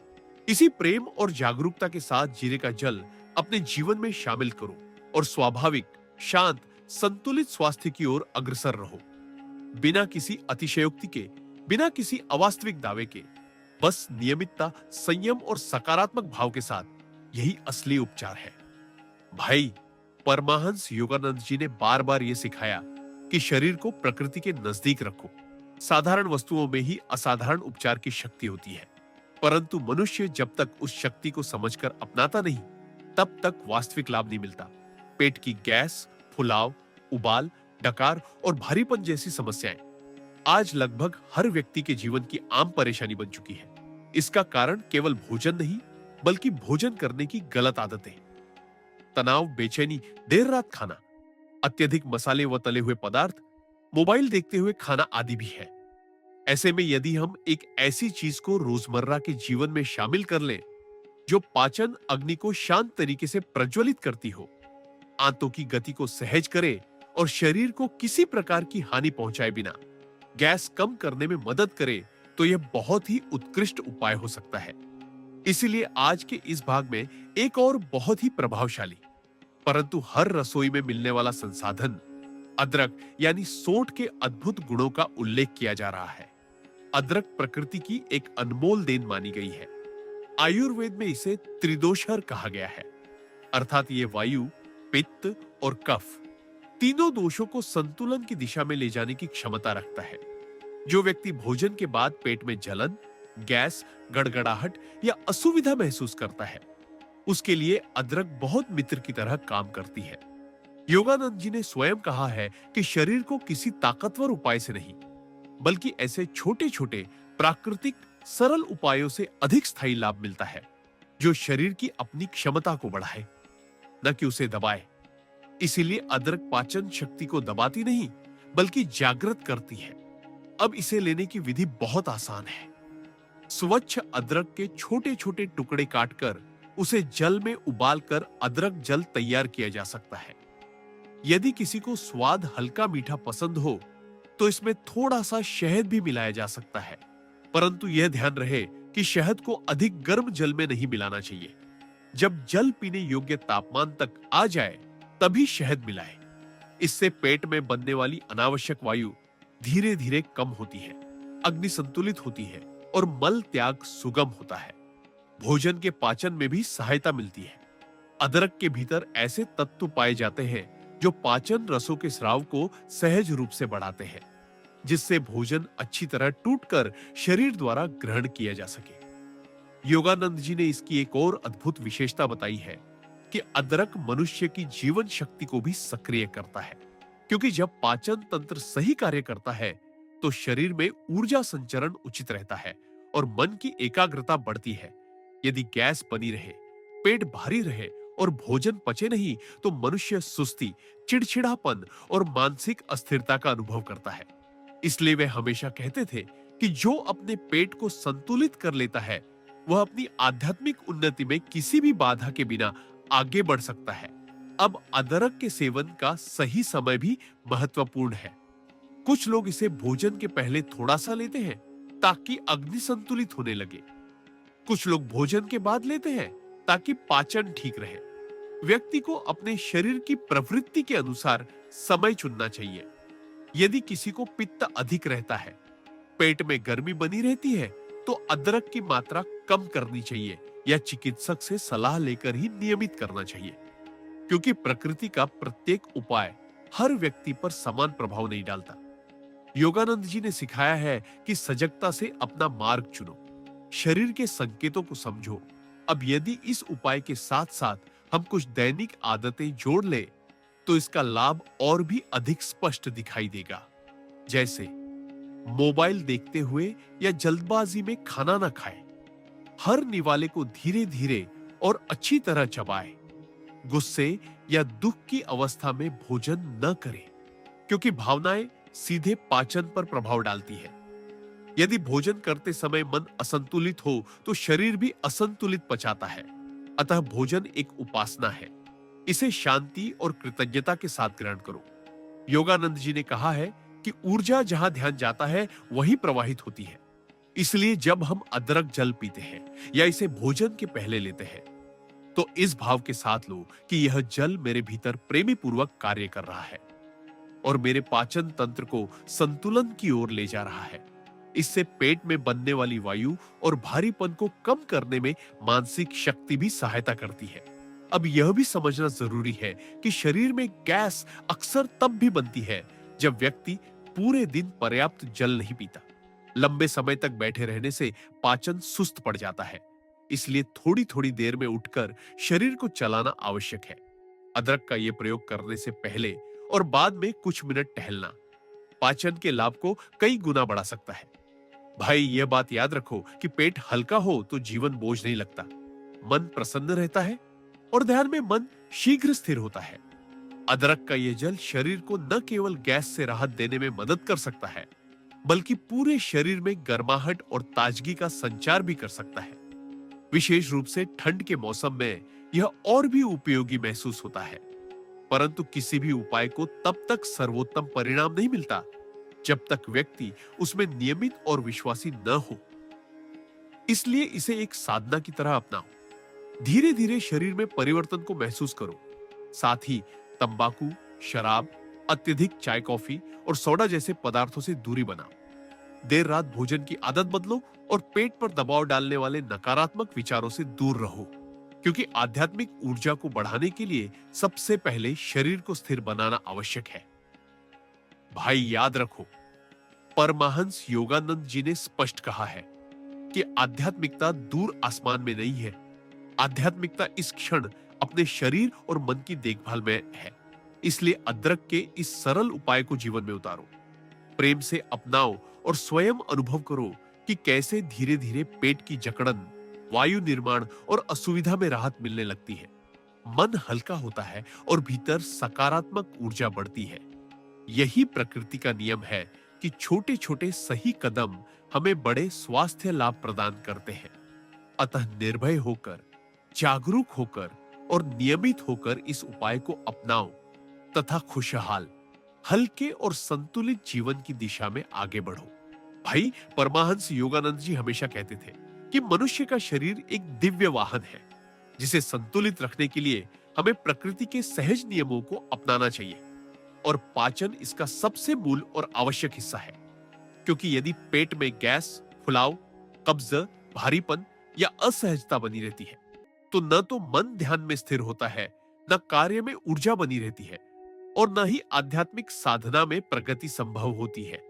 इसी प्रेम और जागरूकता के साथ जीरे का जल अपने जीवन में शामिल करो और स्वाभाविक, शांत, संतुलित स्वास्थ्य की ओर अग्रसर रहो। बिना किसी अतिशयोक्ति के, बिना किसी अवास्तविक दावे के, बस नियमितता, संयम और सकारात्मक भाव के साथ यही असली उपचार है। भाई, परमहंस योगानंद जी ने बार बार यह सिखाया कि शरीर को प्रकृति के नजदीक रखो। साधारण वस्तुओं में ही असाधारण उपचार की शक्ति होती है, परंतु मनुष्य जब तक उस शक्ति को समझकर अपनाता नहीं, तब तक वास्तविक लाभ नहीं मिलता। पेट की गैस, फुलाव, उबाल, डकार और भारीपन जैसी समस्याएं आज लगभग हर व्यक्ति के जीवन की आम परेशानी बन चुकी है। इसका कारण केवल भोजन नहीं, बल्कि भोजन करने की गलत आदतें, तनाव, बेचैनी, देर रात खाना, अत्यधिक मसाले व तले हुए पदार्थ, मोबाइल देखते हुए खाना आदि भी है। ऐसे में यदि हम एक ऐसी चीज को रोजमर्रा के जीवन में शामिल कर लें जो पाचन अग्नि को शांत तरीके से प्रज्वलित करती हो, आंतों की गति को सहज करे और शरीर को किसी प्रकार की हानि पहुंचाए बिना गैस कम करने में मदद करे, तो यह बहुत ही उत्कृष्ट उपाय हो सकता है। इसीलिए आज के इस भाग में एक और बहुत ही प्रभावशाली परंतु हर रसोई में मिलने वाला संसाधन, अदरक यानी सोंठ के अद्भुत गुणों का उल्लेख किया जा रहा है। अदरक प्रकृति की एक अनमोल देन मानी गई है। आयुर्वेद में इसे त्रिदोषहर कहा गया है, अर्थात ये वायु, पित्त और कफ तीनों दोषों को संतुलन की दिशा में ले जाने की क्षमता रखता है। जो व्यक्ति भोजन के बाद पेट में जलन, गैस, गड़गड़ाहट या असुविधा महसूस करता है, उसके लिए अदरक बहुत मित्र की तरह काम करती है। योगानंद जी ने स्वयं कहा है कि शरीर को किसी ताकतवर उपाय से नहीं, बल्कि ऐसे छोटे छोटे प्राकृतिक सरल उपायों से अधिक स्थायी लाभ मिलता है, जो शरीर की अपनी क्षमता को बढ़ाए, न कि उसे दबाए। इसीलिए अदरक पाचन शक्ति को दबाती नहीं, बल्कि जागृत करती है। अब इसे लेने की विधि बहुत आसान है। स्वच्छ अदरक के छोटे छोटे टुकड़े काटकर उसे जल में उबालकर अदरक जल तैयार किया जा सकता है। यदि किसी को स्वाद हल्का मीठा पसंद हो, तो इसमें थोड़ा सा शहद भी मिलाया जा सकता है, परंतु यह ध्यान रहे कि शहद को अधिक गर्म जल में नहीं मिलाना चाहिए। जब जल पीने योग्य तापमान तक आ जाए, तभी शहद मिलाएं। इससे पेट में बनने वाली अनावश्यक वायु धीरे धीरे कम होती है, अग्नि संतुलित होती है और मल त्याग सुगम होता है। भोजन के पाचन में भी सहायता मिलती है। अदरक के भीतर ऐसे तत्व पाए जाते हैं जो पाचन रसों के स्राव को सहज रूप से बढ़ाते हैं, जिससे भोजन अच्छी तरह टूटकर शरीर द्वारा ग्रहण किया जा सके। योगानंद जी ने इसकी एक और अद्भुत विशेषता बताई है कि अदरक मनुष्य की जीवन शक्ति को भी सक्रिय करता है, क्योंकि जब पाचन तंत्र सही कार्य करता है तो शरीर में ऊर्जा संचरण उचित रहता है और मन की एकाग्रता बढ़ती है। यदि गैस बनी रहे, पेट भारी रहे और भोजन पचे नहीं, तो मनुष्य सुस्ती, चिड़चिड़ापन और मानसिक अस्थिरता का अनुभव करता है। इसलिए वे हमेशा कहते थे कि जो अपने पेट को संतुलित कर लेता है, वह अपनी आध्यात्मिक उन्नति में किसी भी बाधा के बिना आगे बढ़ सकता है। अब अदरक के सेवन का सही समय भी महत्वपूर्ण है। कुछ लोग इसे भोजन के पहले थोड़ा सा लेते हैं ताकि अग्नि संतुलित होने लगे। कुछ लोग भोजन के बाद लेते हैं ताकि पाचन ठीक रहे। व्यक्ति को अपने शरीर की प्रवृत्ति के अनुसार समय चुनना चाहिए। यदि किसी को पित्त अधिक रहता है, पेट में गर्मी बनी रहती है, तो अदरक की मात्रा कम करनी चाहिए या चिकित्सक से सलाह लेकर ही नियमित करना चाहिए, क्योंकि प्रकृति का प्रत्येक उपाय हर व्यक्ति पर समान प्रभाव नहीं डालता। योगानंद जी ने सिखाया है कि सजगता से अपना मार्ग चुनो, शरीर के संकेतों को समझो। अब यदि इस उपाय के साथ साथ हम कुछ दैनिक आदतें जोड़ ले, तो इसका लाभ और भी अधिक स्पष्ट दिखाई देगा। जैसे मोबाइल देखते हुए या जल्दबाजी में खाना न खाएं, हर निवाले को धीरे धीरे और अच्छी तरह चबाएं, गुस्से या दुख की अवस्था में भोजन न करें, क्योंकि भावनाएं सीधे पाचन पर प्रभाव डालती है। यदि भोजन करते समय मन असंतुलित हो, तो शरीर भी असंतुलित पचाता है। अतः भोजन एक उपासना है। इसे शांति और कृतज्ञता के साथ ग्रहण करो। योगानंद जी ने कहा है कि ऊर्जा जहां ध्यान जाता है, वहीं प्रवाहित होती है। इसलिए जब हम अदरक जल पीते हैं या इसे भोजन के पहले लेते हैं, तो इस भाव के साथ लो कि यह जल मेरे भीतर प्रेमी पूर्वक कार्य कर रहा है और मेरे पाचन तंत्र को संतुलन की ओर ले जा रहा है। इससे पेट में बनने वाली वायु और भारीपन को कम करने में मानसिक शक्ति भी सहायता करती है। अब यह भी समझना जरूरी है कि शरीर में गैस अक्सर तब भी बनती है जब व्यक्ति पूरे दिन पर्याप्त जल नहीं पीता। लंबे समय तक बैठे रहने से पाचन सुस्त पड़ जाता है। इसलिए थोड़ी थोड़ी देर में उठकर शरीर को चलाना आवश्यक है। अदरक का यह प्रयोग करने से पहले और बाद में कुछ मिनट टहलना, पाचन के लाभ को कई गुना बढ़ा सकता है। भाई, यह बात याद रखो कि पेट हल्का हो तो जीवन बोझ नहीं लगता, मन प्रसन्न रहता है और ध्यान में मन शीघ्र स्थिर होता है। अदरक का यह जल शरीर को न केवल गैस से राहत देने में मदद कर सकता है, बल्कि पूरे शरीर में गर्माहट और ताजगी का संचार भी कर सकता है। विशेष रूप से ठंड के मौसम में यह और भी उपयोगी महसूस होता है। परंतु किसी भी उपाय को तब तक सर्वोत्तम परिणाम नहीं मिलता जब तक व्यक्ति उसमें नियमित और विश्वासी न हो। इसलिए इसे एक साधना की तरह अपनाओ। धीरे धीरे शरीर में परिवर्तन को महसूस करो। साथ ही तंबाकू, शराब, अत्यधिक चाय, कॉफी और सोडा जैसे पदार्थों से दूरी बनाओ। देर रात भोजन की आदत बदलो और पेट पर दबाव डालने वाले नकारात्मक विचारों से दूर रहो, क्योंकि आध्यात्मिक ऊर्जा को बढ़ाने के लिए सबसे पहले शरीर को स्थिर बनाना आवश्यक है। भाई, याद रखो, परमहंस योगानंद जी ने स्पष्ट कहा है कि आध्यात्मिकता दूर आसमान में नहीं है। आध्यात्मिकता इस क्षण अपने शरीर और मन की देखभाल में है। इसलिए अदरक के इस सरल उपाय को जीवन में उतारो, प्रेम से अपनाओ और स्वयं अनुभव करो कि कैसे धीरे धीरे पेट की जकड़न, वायु निर्माण और असुविधा में राहत मिलने लगती है। मन हल्का होता है और भीतर सकारात्मक ऊर्जा बढ़ती है। यही प्रकृति का नियम है कि छोटे छोटे सही कदम हमें बड़े स्वास्थ्य लाभ प्रदान करते हैं। अतः निर्भय होकर, जागरूक होकर और नियमित होकर इस उपाय को अपनाओ तथा खुशहाल, हल्के और संतुलित जीवन की दिशा में आगे बढ़ो। भाई, परमहंस योगानंद जी हमेशा कहते थे कि मनुष्य का शरीर एक दिव्य वाहन है, जिसे संतुलित रखने के लिए हमें प्रकृति के सहज नियमों को अपनाना चाहिए। और पाचन इसका सबसे मूल और आवश्यक हिस्सा है, क्योंकि यदि पेट में गैस, फुलाव, कब्ज, भारीपन या असहजता बनी रहती है, तो न तो मन ध्यान में स्थिर होता है, न कार्य में ऊर्जा बनी रहती है और न ही आध्यात्मिक साधना में प्रगति संभव होती है।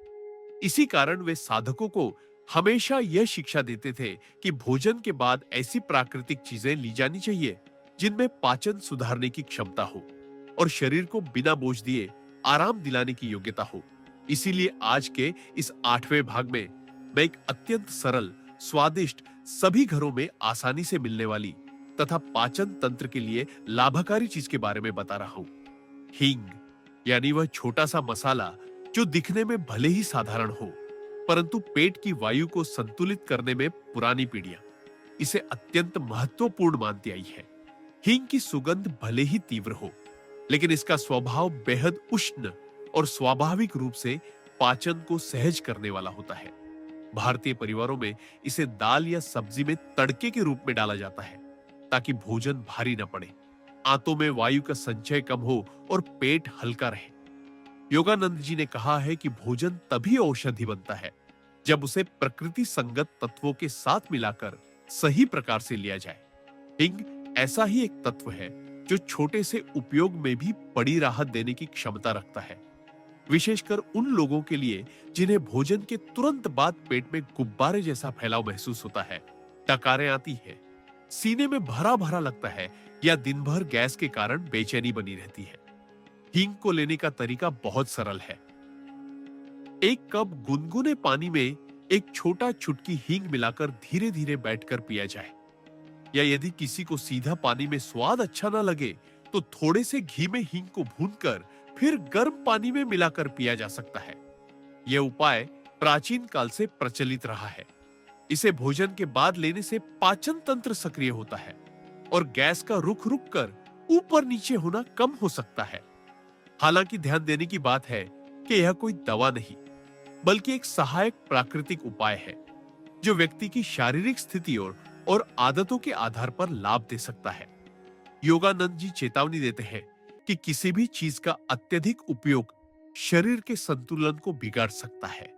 इसी कारण वे साधकों को हमेशा यह शिक्षा देते थे कि भोजन के बाद ऐसी प्राकृतिक चीजें ली जानी चाहिए जिनमें पाचन सुधारने की क्षमता हो और शरीर को बिना बोझ दिए आराम दिलाने की योग्यता हो। इसीलिए आज के इस 8वें भाग में मैं एक अत्यंत सरल, स्वादिष्ट, सभी घरों में आसानी से मिलने वाली तथा पाचन तंत्र के लिए लाभकारी चीज के बारे में बता रहा हूं। हींग, यानी वह छोटा सा मसाला जो दिखने में भले ही साधारण हो, परंतु पेट की वायु को संतुलित करने में पुरानी पीढ़ियां इसे अत्यंत महत्वपूर्ण मानती आई है। हींग की सुगंध भले ही तीव्र हो, लेकिन इसका स्वभाव बेहद उष्ण और स्वाभाविक रूप से पाचन को सहज करने वाला होता है। भारतीय परिवारों में इसे दाल या सब्जी में तड़के के रूप में डाला जाता है, ताकि भोजन भारी न पड़े, आंतों में वायु का संचय कम हो और पेट हल्का रहे। योगानंद जी ने कहा है कि भोजन तभी औषधि बनता है जब उसे प्रकृति संगत तत्वों के साथ मिलाकर सही प्रकार से लिया जाए। हींग ऐसा ही एक तत्व है जो छोटे से उपयोग में भी बड़ी राहत देने की क्षमता रखता है, विशेषकर उन लोगों के लिए जिन्हें भोजन के तुरंत बाद पेट में गुब्बारे जैसा फैलाव महसूस होता है, डकारें आती है, सीने में भरा भरा लगता है या दिन भर गैस के कारण बेचैनी बनी रहती है। हींग को लेने का तरीका बहुत सरल है। एक कप गुनगुने पानी में एक छोटा चुटकी हींग मिलाकर धीरे धीरे बैठकर पिया जाए, या यदि किसी को सीधा पानी में स्वाद अच्छा ना लगे तो थोड़े से घी में हींग को भूनकर फिर गर्म पानी में मिलाकर पिया जा सकता है। यह उपाय प्राचीन काल से प्रचलित रहा है। इसे भोजन के बाद लेने से पाचन तंत्र सक्रिय होता है और गैस का रुक रुक कर ऊपर नीचे होना कम हो सकता है। हालांकि ध्यान देने की बात है कि यह कोई दवा नहीं, बल्कि एक सहायक प्राकृतिक उपाय है जो व्यक्ति की शारीरिक स्थिति और आदतों के आधार पर लाभ दे सकता है। योगानंद जी चेतावनी देते हैं कि किसी भी चीज का अत्यधिक उपयोग शरीर के संतुलन को बिगाड़ सकता है।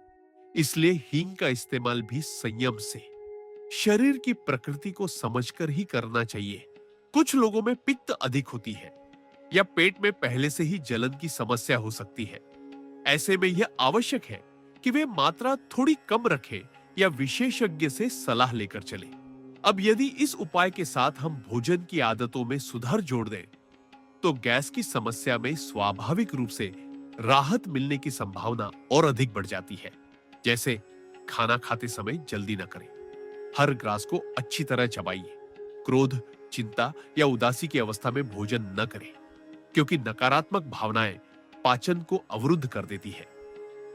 इसलिए हींग का इस्तेमाल भी संयम से, शरीर की प्रकृति को समझकर ही करना चाहिए। कुछ लोगों में पित्त अधिक होती है या पेट में पहले से ही जलन की समस्या हो सकती है। ऐसे में यह आवश्यक है कि वे मात्रा थोड़ी कम रखें या विशेषज्ञ से सलाह लेकर चलें। अब यदि इस उपाय के साथ हम भोजन की आदतों में सुधार जोड़ दें, तो गैस की समस्या में स्वाभाविक रूप से राहत मिलने की संभावना और अधिक बढ़ जाती है। जैसे खाना खाते समय जल्दी न करें, हर ग्रास को अच्छी तरह चबाइए, क्रोध, चिंता या उदासी की अवस्था में भोजन न करें, क्योंकि नकारात्मक भावनाएं पाचन को अवरुद्ध कर देती है।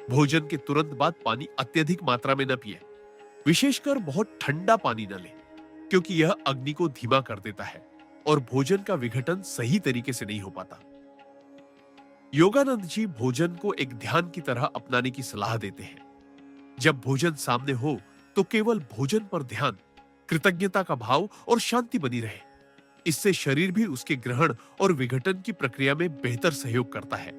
भोजन के तुरंत बाद पानी अत्यधिक मात्रा में न पिए, विशेषकर बहुत ठंडा पानी न लें, क्योंकि यह अग्नि को धीमा कर देता है और भोजन का विघटन सही तरीके से नहीं हो पाता। योगानंद जी भोजन को एक ध्यान की तरह अपनाने की सलाह देते हैं। जब भोजन सामने हो तो केवल भोजन पर ध्यान, कृतज्ञता का भाव और शांति बनी रहे। इससे शरीर भी उसके ग्रहण और विघटन की प्रक्रिया में बेहतर सहयोग करता है।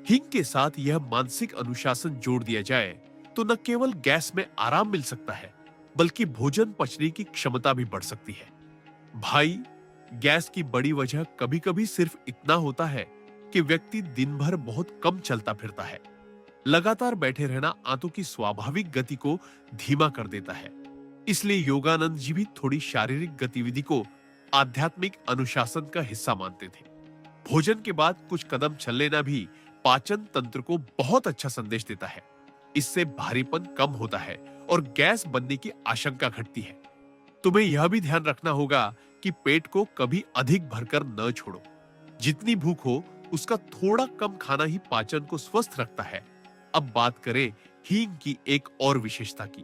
हींग के साथ यह मानसिक अनुशासन जोड़ दिया जाए तो न केवल गैस में आराम मिल सकता है, बल्कि भोजन पचने की क्षमता भी बढ़ सकती है। भाई, गैस की बड़ी वजह कभी-कभी सिर्फ इतना होता है कि व्यक्ति दिन भर बहुत कम चलता फिरता है। लगातार बैठे रहना आंतों की स्वाभाविक गति को धीमा कर देता है। इसलिए योगानंद जी भी थोड़ी शारीरिक गतिविधि को आध्यात्मिक अनुशासन का हिस्सा मानते थे। भोजन के बाद कुछ कदम चल लेना भी पाचन तंत्र को बहुत अच्छा संदेश देता है। इससे भारीपन कम होता है और गैस बनने की आशंका घटती है। तुम्हें यह भी ध्यान रखना होगा कि पेट को कभी अधिक भरकर न छोड़ो। जितनी भूख हो उसका थोड़ा कम खाना ही पाचन को स्वस्थ रखता है। अब बात करें हींग की एक और विशेषता की।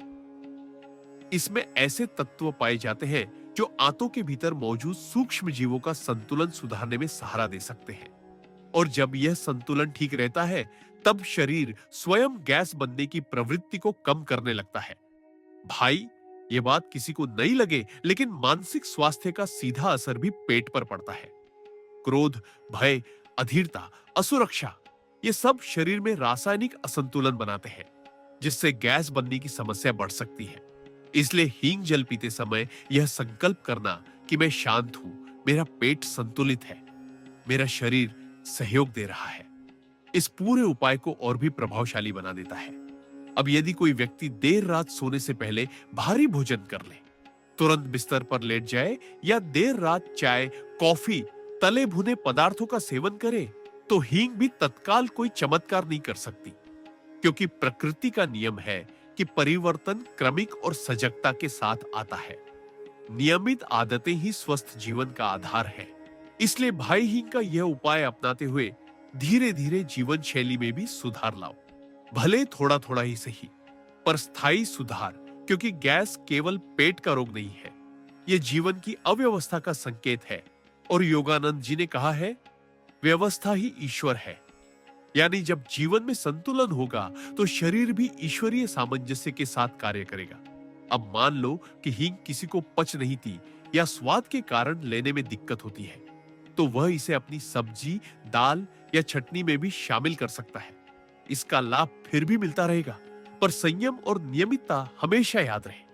इसमें ऐसे तत्व पाए जाते हैं जो आंतों के भीतर मौजूद सूक्ष्म जीवों का संतुलन सुधारने में सहारा दे सकते हैं। और जब यह संतुलन ठीक रहता है, तब शरीर स्वयं गैस बनने की प्रवृत्ति को कम करने लगता है। भाई, ये बात किसी को नहीं लगे, लेकिन मानसिक स्वास्थ्य का सीधा असर भी पेट पर पड़ता है। क्रोध, भय, अधीरता, असुरक्षा, ये सब शरीर में रासायनिक असंतुलन बनाते हैं, जिससे गैस बनने की समस्या बढ़ सकती है। इसलिए हींग जल पीते समय यह संकल्प करना कि मैं शांत हूं, मेरा पेट संतुलित है, मेरा शरीर सहयोग दे रहा है, इस पूरे उपाय को और भी प्रभावशाली बना देता है। अब यदि कोई व्यक्ति देर रात सोने से पहले भारी भोजन कर ले, तुरंत बिस्तर पर लेट जाए या देर रात चाय, कॉफी, तले भुने पदार्थों का सेवन करे, तो हींग भी तत्काल कोई चमत्कार नहीं कर सकती, क्योंकि प्रकृति का नियम है कि परिवर्तन क्रमिक और सजगता के साथ आता है। नियमित आदतें ही स्वस्थ जीवन का आधार है। इसलिए भाई हींग का यह उपाय अपनाते हुए धीरे धीरे जीवन शैली में भी सुधार लाओ। भले थोड़ा थोड़ा ही सही, पर स्थायी सुधार, क्योंकि गैस केवल पेट का रोग नहीं है, यह जीवन की अव्यवस्था का संकेत है। और योगानंद जी ने कहा है, व्यवस्था ही ईश्वर है। यानी जब जीवन में संतुलन होगा तो शरीर भी ईश्वरीय सामंजस्य के साथ कार्य करेगा। अब मान लो कि हींग किसी को पच नहीं थी या स्वाद के कारण लेने में दिक्कत होती है, तो वह इसे अपनी सब्जी, दाल या चटनी में भी शामिल कर सकता है। इसका लाभ फिर भी मिलता रहेगा, पर संयम और नियमितता हमेशा याद रहे।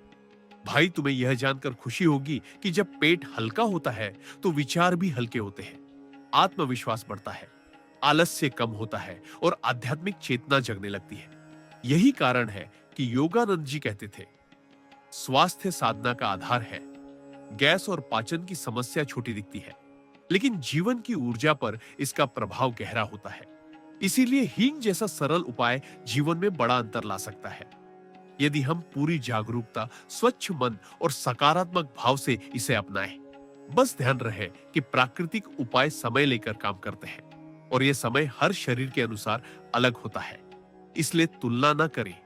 भाई, तुम्हें यह जानकर खुशी होगी कि जब पेट हल्का होता है तो विचार भी हल्के होते हैं, आत्मविश्वास बढ़ता है, आलस्य कम होता है और आध्यात्मिक चेतना जगने लगती है। यही कारण है कि योगानंद जी कहते थे, स्वास्थ्य साधना का आधार है। गैस और पाचन की समस्या छोटी दिखती है, लेकिन जीवन की ऊर्जा पर इसका प्रभाव गहरा होता है। इसीलिए हींग जैसा सरल उपाय जीवन में बड़ा अंतर ला सकता है। यदि हम पूरी जागरूकता, स्वच्छ मन और सकारात्मक भाव से इसे अपनाएं। बस ध्यान रहे कि प्राकृतिक उपाय समय लेकर काम करते हैं और यह समय हर शरीर के अनुसार अलग होता है। इसलिए तुलना न करें,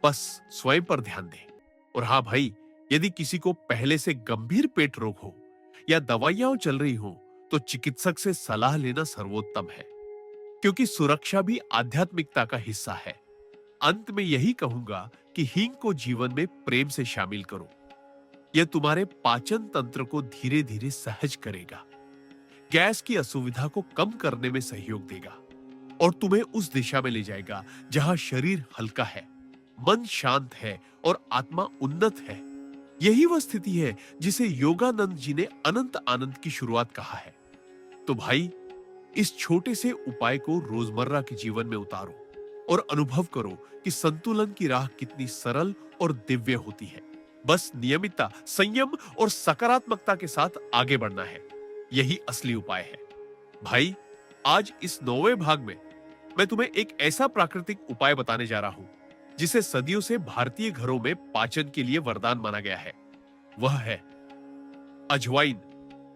बस स्वयं पर ध्यान दें। और हाँ भाई, यदि किसी को पहले से गंभीर पेट रोग हो या दवाइयां चल रही हो, तो चिकित्सक से सलाह लेना सर्वोत्तम है, क्योंकि सुरक्षा भी आध्यात्मिकता का हिस्सा है। अंत में यही कहूंगा कि हींग को जीवन में प्रेम से शामिल करो। यह तुम्हारे पाचन तंत्र को धीरे धीरे सहज करेगा, गैस की असुविधा को कम करने में सहयोग देगा और तुम्हें उस दिशा में ले जाएगा जहां शरीर हल्का है, मन शांत है और आत्मा उन्नत है। यही वह स्थिति है जिसे योगानंद जी ने अनंत आनंद की शुरुआत कहा है। तो भाई, इस छोटे से उपाय को रोजमर्रा के जीवन में उतारो और अनुभव करो कि संतुलन की राह कितनी सरल और दिव्य होती है। बस नियमितता, संयम और सकारात्मकता के साथ आगे बढ़ना है। यही असली उपाय है। भाई, आज इस 9वें भाग में मैं तुम्हें एक ऐसा प्राकृतिक उपाय बताने जा रहा हूं जिसे सदियों से भारतीय घरों में पाचन के लिए वरदान माना गया है। वह है अजवाइन।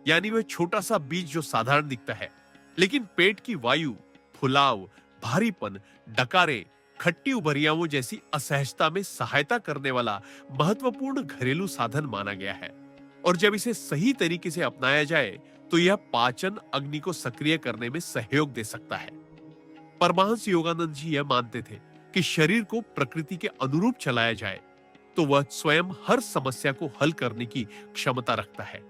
यानी वह छोटा सा बीज जो साधारण दिखता है, लेकिन पेट की वायु, फुलाव, भारीपन, डकारे, खट्टी उबरियाओं जैसी असहजता में सहायता करने वाला महत्वपूर्ण घरेलू साधन माना गया है। और जब इसे सही तरीके से अपनाया जाए तो यह पाचन अग्नि को सक्रिय करने में सहयोग दे सकता है। परमहंस योगानंद जी यह मानते थे कि शरीर को प्रकृति के अनुरूप चलाया जाए तो वह स्वयं हर समस्या को हल करने की क्षमता रखता है।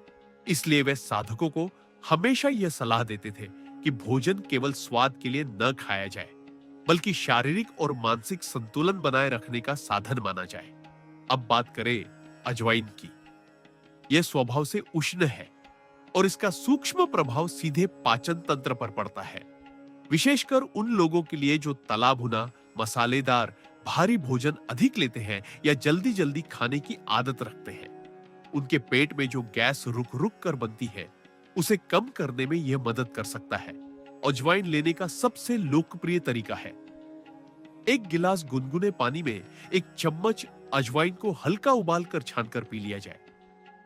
इसलिए वे साधकों को हमेशा यह सलाह देते थे कि भोजन केवल स्वाद के लिए न खाया जाए, बल्कि शारीरिक और मानसिक संतुलन बनाए रखने का साधन माना जाए। अब बात करें अजवाइन की। यह स्वभाव से उष्ण है और इसका सूक्ष्म प्रभाव सीधे पाचन तंत्र पर पड़ता है, विशेषकर उन लोगों के लिए जो तला भुना, मसालेदार, भारी भोजन अधिक लेते हैं या जल्दी जल्दी खाने की आदत रखते हैं। उनके पेट में जो गैस रुक रुक कर बनती है, उसे कम करने में यह मदद कर सकता है। अजवाइन लेने का सबसे लोकप्रिय तरीका है एक गिलास गुनगुने पानी में एक चम्मच अजवाइन को हल्का उबालकर छानकर पी लिया जाए।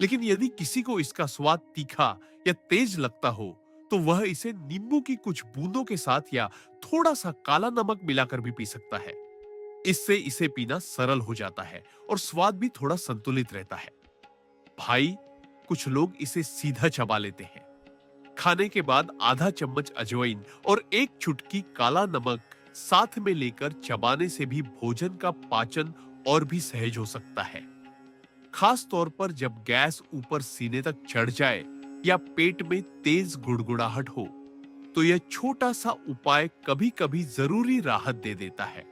लेकिन यदि किसी को इसका स्वाद तीखा या तेज लगता हो तो वह इसे नींबू की कुछ बूंदों के साथ या थोड़ा सा काला नमक मिलाकर भी पी सकता है। इससे इसे पीना सरल हो जाता है और स्वाद भी थोड़ा संतुलित रहता है। भाई, कुछ लोग इसे सीधा चबा लेते हैं। खाने के बाद आधा चम्मच अजवाइन और एक चुटकी काला नमक साथ में लेकर चबाने से भी भोजन का पाचन और भी सहज हो सकता है। खास तौर पर जब गैस ऊपर सीने तक चढ़ जाए या पेट में तेज गुड़गुड़ाहट हो, तो यह छोटा सा उपाय कभी कभी जरूरी राहत दे देता है।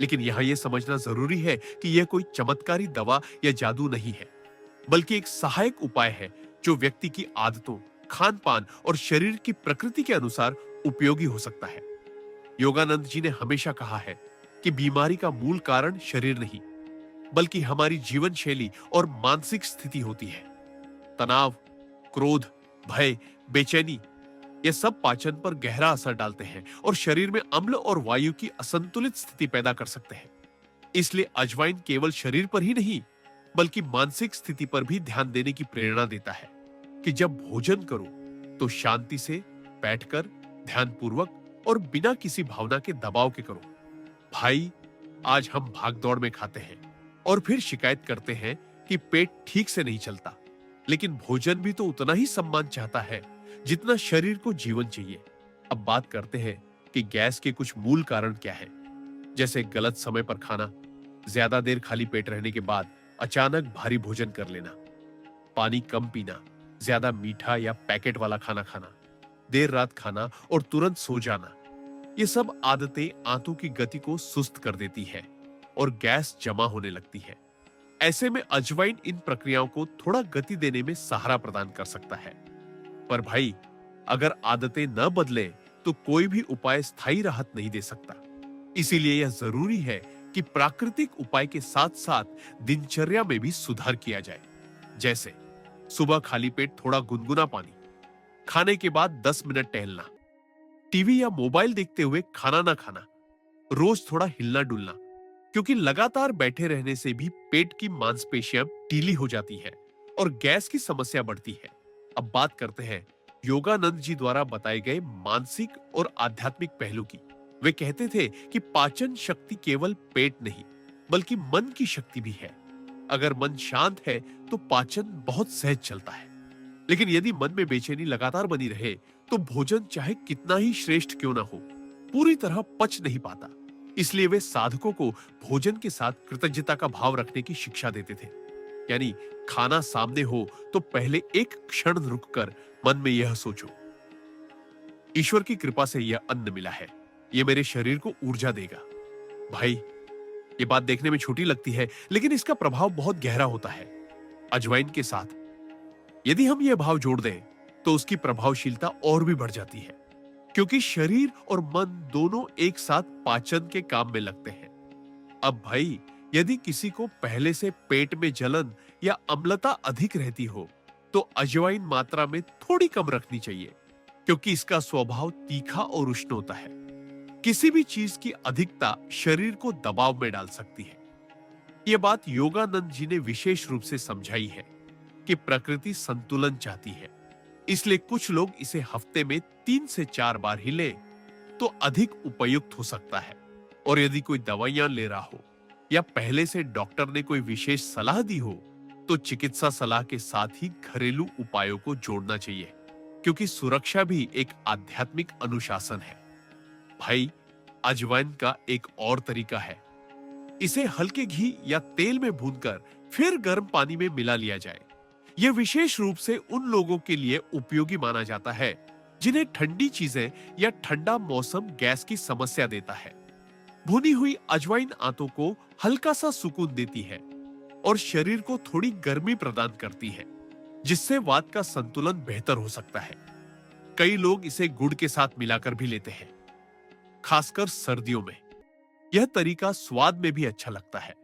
लेकिन यहां यह समझना जरूरी है कि यह कोई चमत्कारी दवा या जादू नहीं है, बल्कि एक सहायक उपाय है जो व्यक्ति की आदतों, खान पान और शरीर की प्रकृति के अनुसार उपयोगी हो सकता है। योगानंद जी ने हमेशा कहा है कि बीमारी का मूल कारण शरीर नहीं, बल्कि हमारी जीवन शैली और मानसिक स्थिति होती है। तनाव, क्रोध, भय, बेचैनी, ये सब पाचन पर गहरा असर डालते हैं और शरीर में अम्ल और वायु की असंतुलित स्थिति पैदा कर सकते हैं। इसलिए अजवाइन केवल शरीर पर ही नहीं, बल्कि मानसिक स्थिति पर भी ध्यान देने की प्रेरणा देता है कि जब भोजन करो तो शांति से बैठकर ध्यानपूर्वक और बिना किसी भावना के दबाव के करो। भाई, आज हम भागदौड़ में खाते हैं और फिर शिकायत करते हैं कि पेट ठीक से नहीं चलता, लेकिन भोजन भी तो उतना ही सम्मान चाहता है जितना शरीर को जीवन चाहिए। अब बात करते हैं कि गैस के कुछ मूल कारण क्या है, जैसे गलत समय पर खाना, ज्यादा देर खाली पेट रहने के बाद अचानक भारी भोजन कर लेना, पानी कम पीना, ज्यादा मीठा या पैकेट वाला खाना खाना, देर रात खाना और तुरंत सो जाना। ये सब आदतें आंतों की गति को सुस्त कर देती है और गैस जमा होने लगती है। ऐसे में अजवाइन इन प्रक्रियाओं को थोड़ा गति देने में सहारा प्रदान कर सकता है। पर भाई, अगर आदतें न बदले तो कोई भी उपाय स्थायी राहत नहीं दे सकता। इसीलिए यह जरूरी है कि प्राकृतिक उपाय के साथ साथ दिनचर्या में भी सुधार किया जाए। जैसे सुबह खाली पेट थोड़ा गुनगुना पानी, खाने के बाद 10 मिनट टहलना, टीवी या मोबाइल देखते हुए खाना ना खाना, रोज थोड़ा हिलना डुलना, क्योंकि लगातार बैठे रहने से भी पेट की मांसपेशियां ढीली हो जाती है और गैस की समस्या बढ़ती है। अब बात करते हैं योगानंद जी द्वारा बताए गए मानसिक और आध्यात्मिक पहलू की। वे कहते थे कि पाचन शक्ति केवल पेट नहीं, बल्कि मन की शक्ति भी है। अगर मन शांत है तो पाचन बहुत सहज चलता है, लेकिन यदि मन में बेचैनी लगातार बनी रहे तो भोजन चाहे कितना ही श्रेष्ठ क्यों ना हो, पूरी तरह पच नहीं पाता। इसलिए वे साधकों को भोजन के साथ कृतज्ञता का भाव रखने की शिक्षा देते थे। यानी खाना सामने हो तो पहले एक क्षण रुककर मन में यह सोचो, ईश्वर की कृपा से यह अन्न मिला है, यह मेरे शरीर को ऊर्जा देगा। भाई, ये बात देखने में छोटी लगती है, लेकिन इसका प्रभाव बहुत गहरा होता है। अजवाइन के साथ यदि हम यह भाव जोड़ दें तो उसकी प्रभावशीलता और भी बढ़ जाती है, क्योंकि शरीर और मन दोनों एक साथ पाचन के काम में लगते हैं। अब भाई, यदि किसी को पहले से पेट में जलन या अम्लता अधिक रहती हो तो अजवाइन मात्रा में थोड़ी कम रखनी चाहिए, क्योंकि इसका स्वभाव तीखा और उष्ण होता है। किसी भी चीज की अधिकता शरीर को दबाव में डाल सकती है। यह बात योगानंद जी ने विशेष रूप से समझाई है कि प्रकृति संतुलन चाहती है, इसलिए कुछ लोग इसे हफ्ते में 3 से 4 बार ही ले तो अधिक उपयुक्त हो सकता है। और यदि कोई दवाइयां ले रहा हो या पहले से डॉक्टर ने कोई विशेष सलाह दी हो तो चिकित्सा सलाह के साथ ही घरेलू उपायों को जोड़ना चाहिए, क्योंकि सुरक्षा भी एक आध्यात्मिक अनुशासन है। भाई, अजवाइन का एक और तरीका है। इसे हल्के घी या तेल में भूनकर फिर गर्म पानी में मिला लिया जाए। यह विशेष रूप से उन लोगों के लिए उपयोगी माना जाता है जिन्हें ठंडी चीजें या ठंडा मौसम गैस की समस्या देता है। भुनी हुई अजवाइन आंतों को हल्का सा सुकून देती है और शरीर को थोड़ी गर्मी प्रदान करती है, जिससे वात का संतुलन बेहतर हो सकता है। कई लोग इसे गुड़ के साथ मिलाकर भी लेते हैं, खासकर सर्दियों में। यह तरीका स्वाद में भी अच्छा लगता है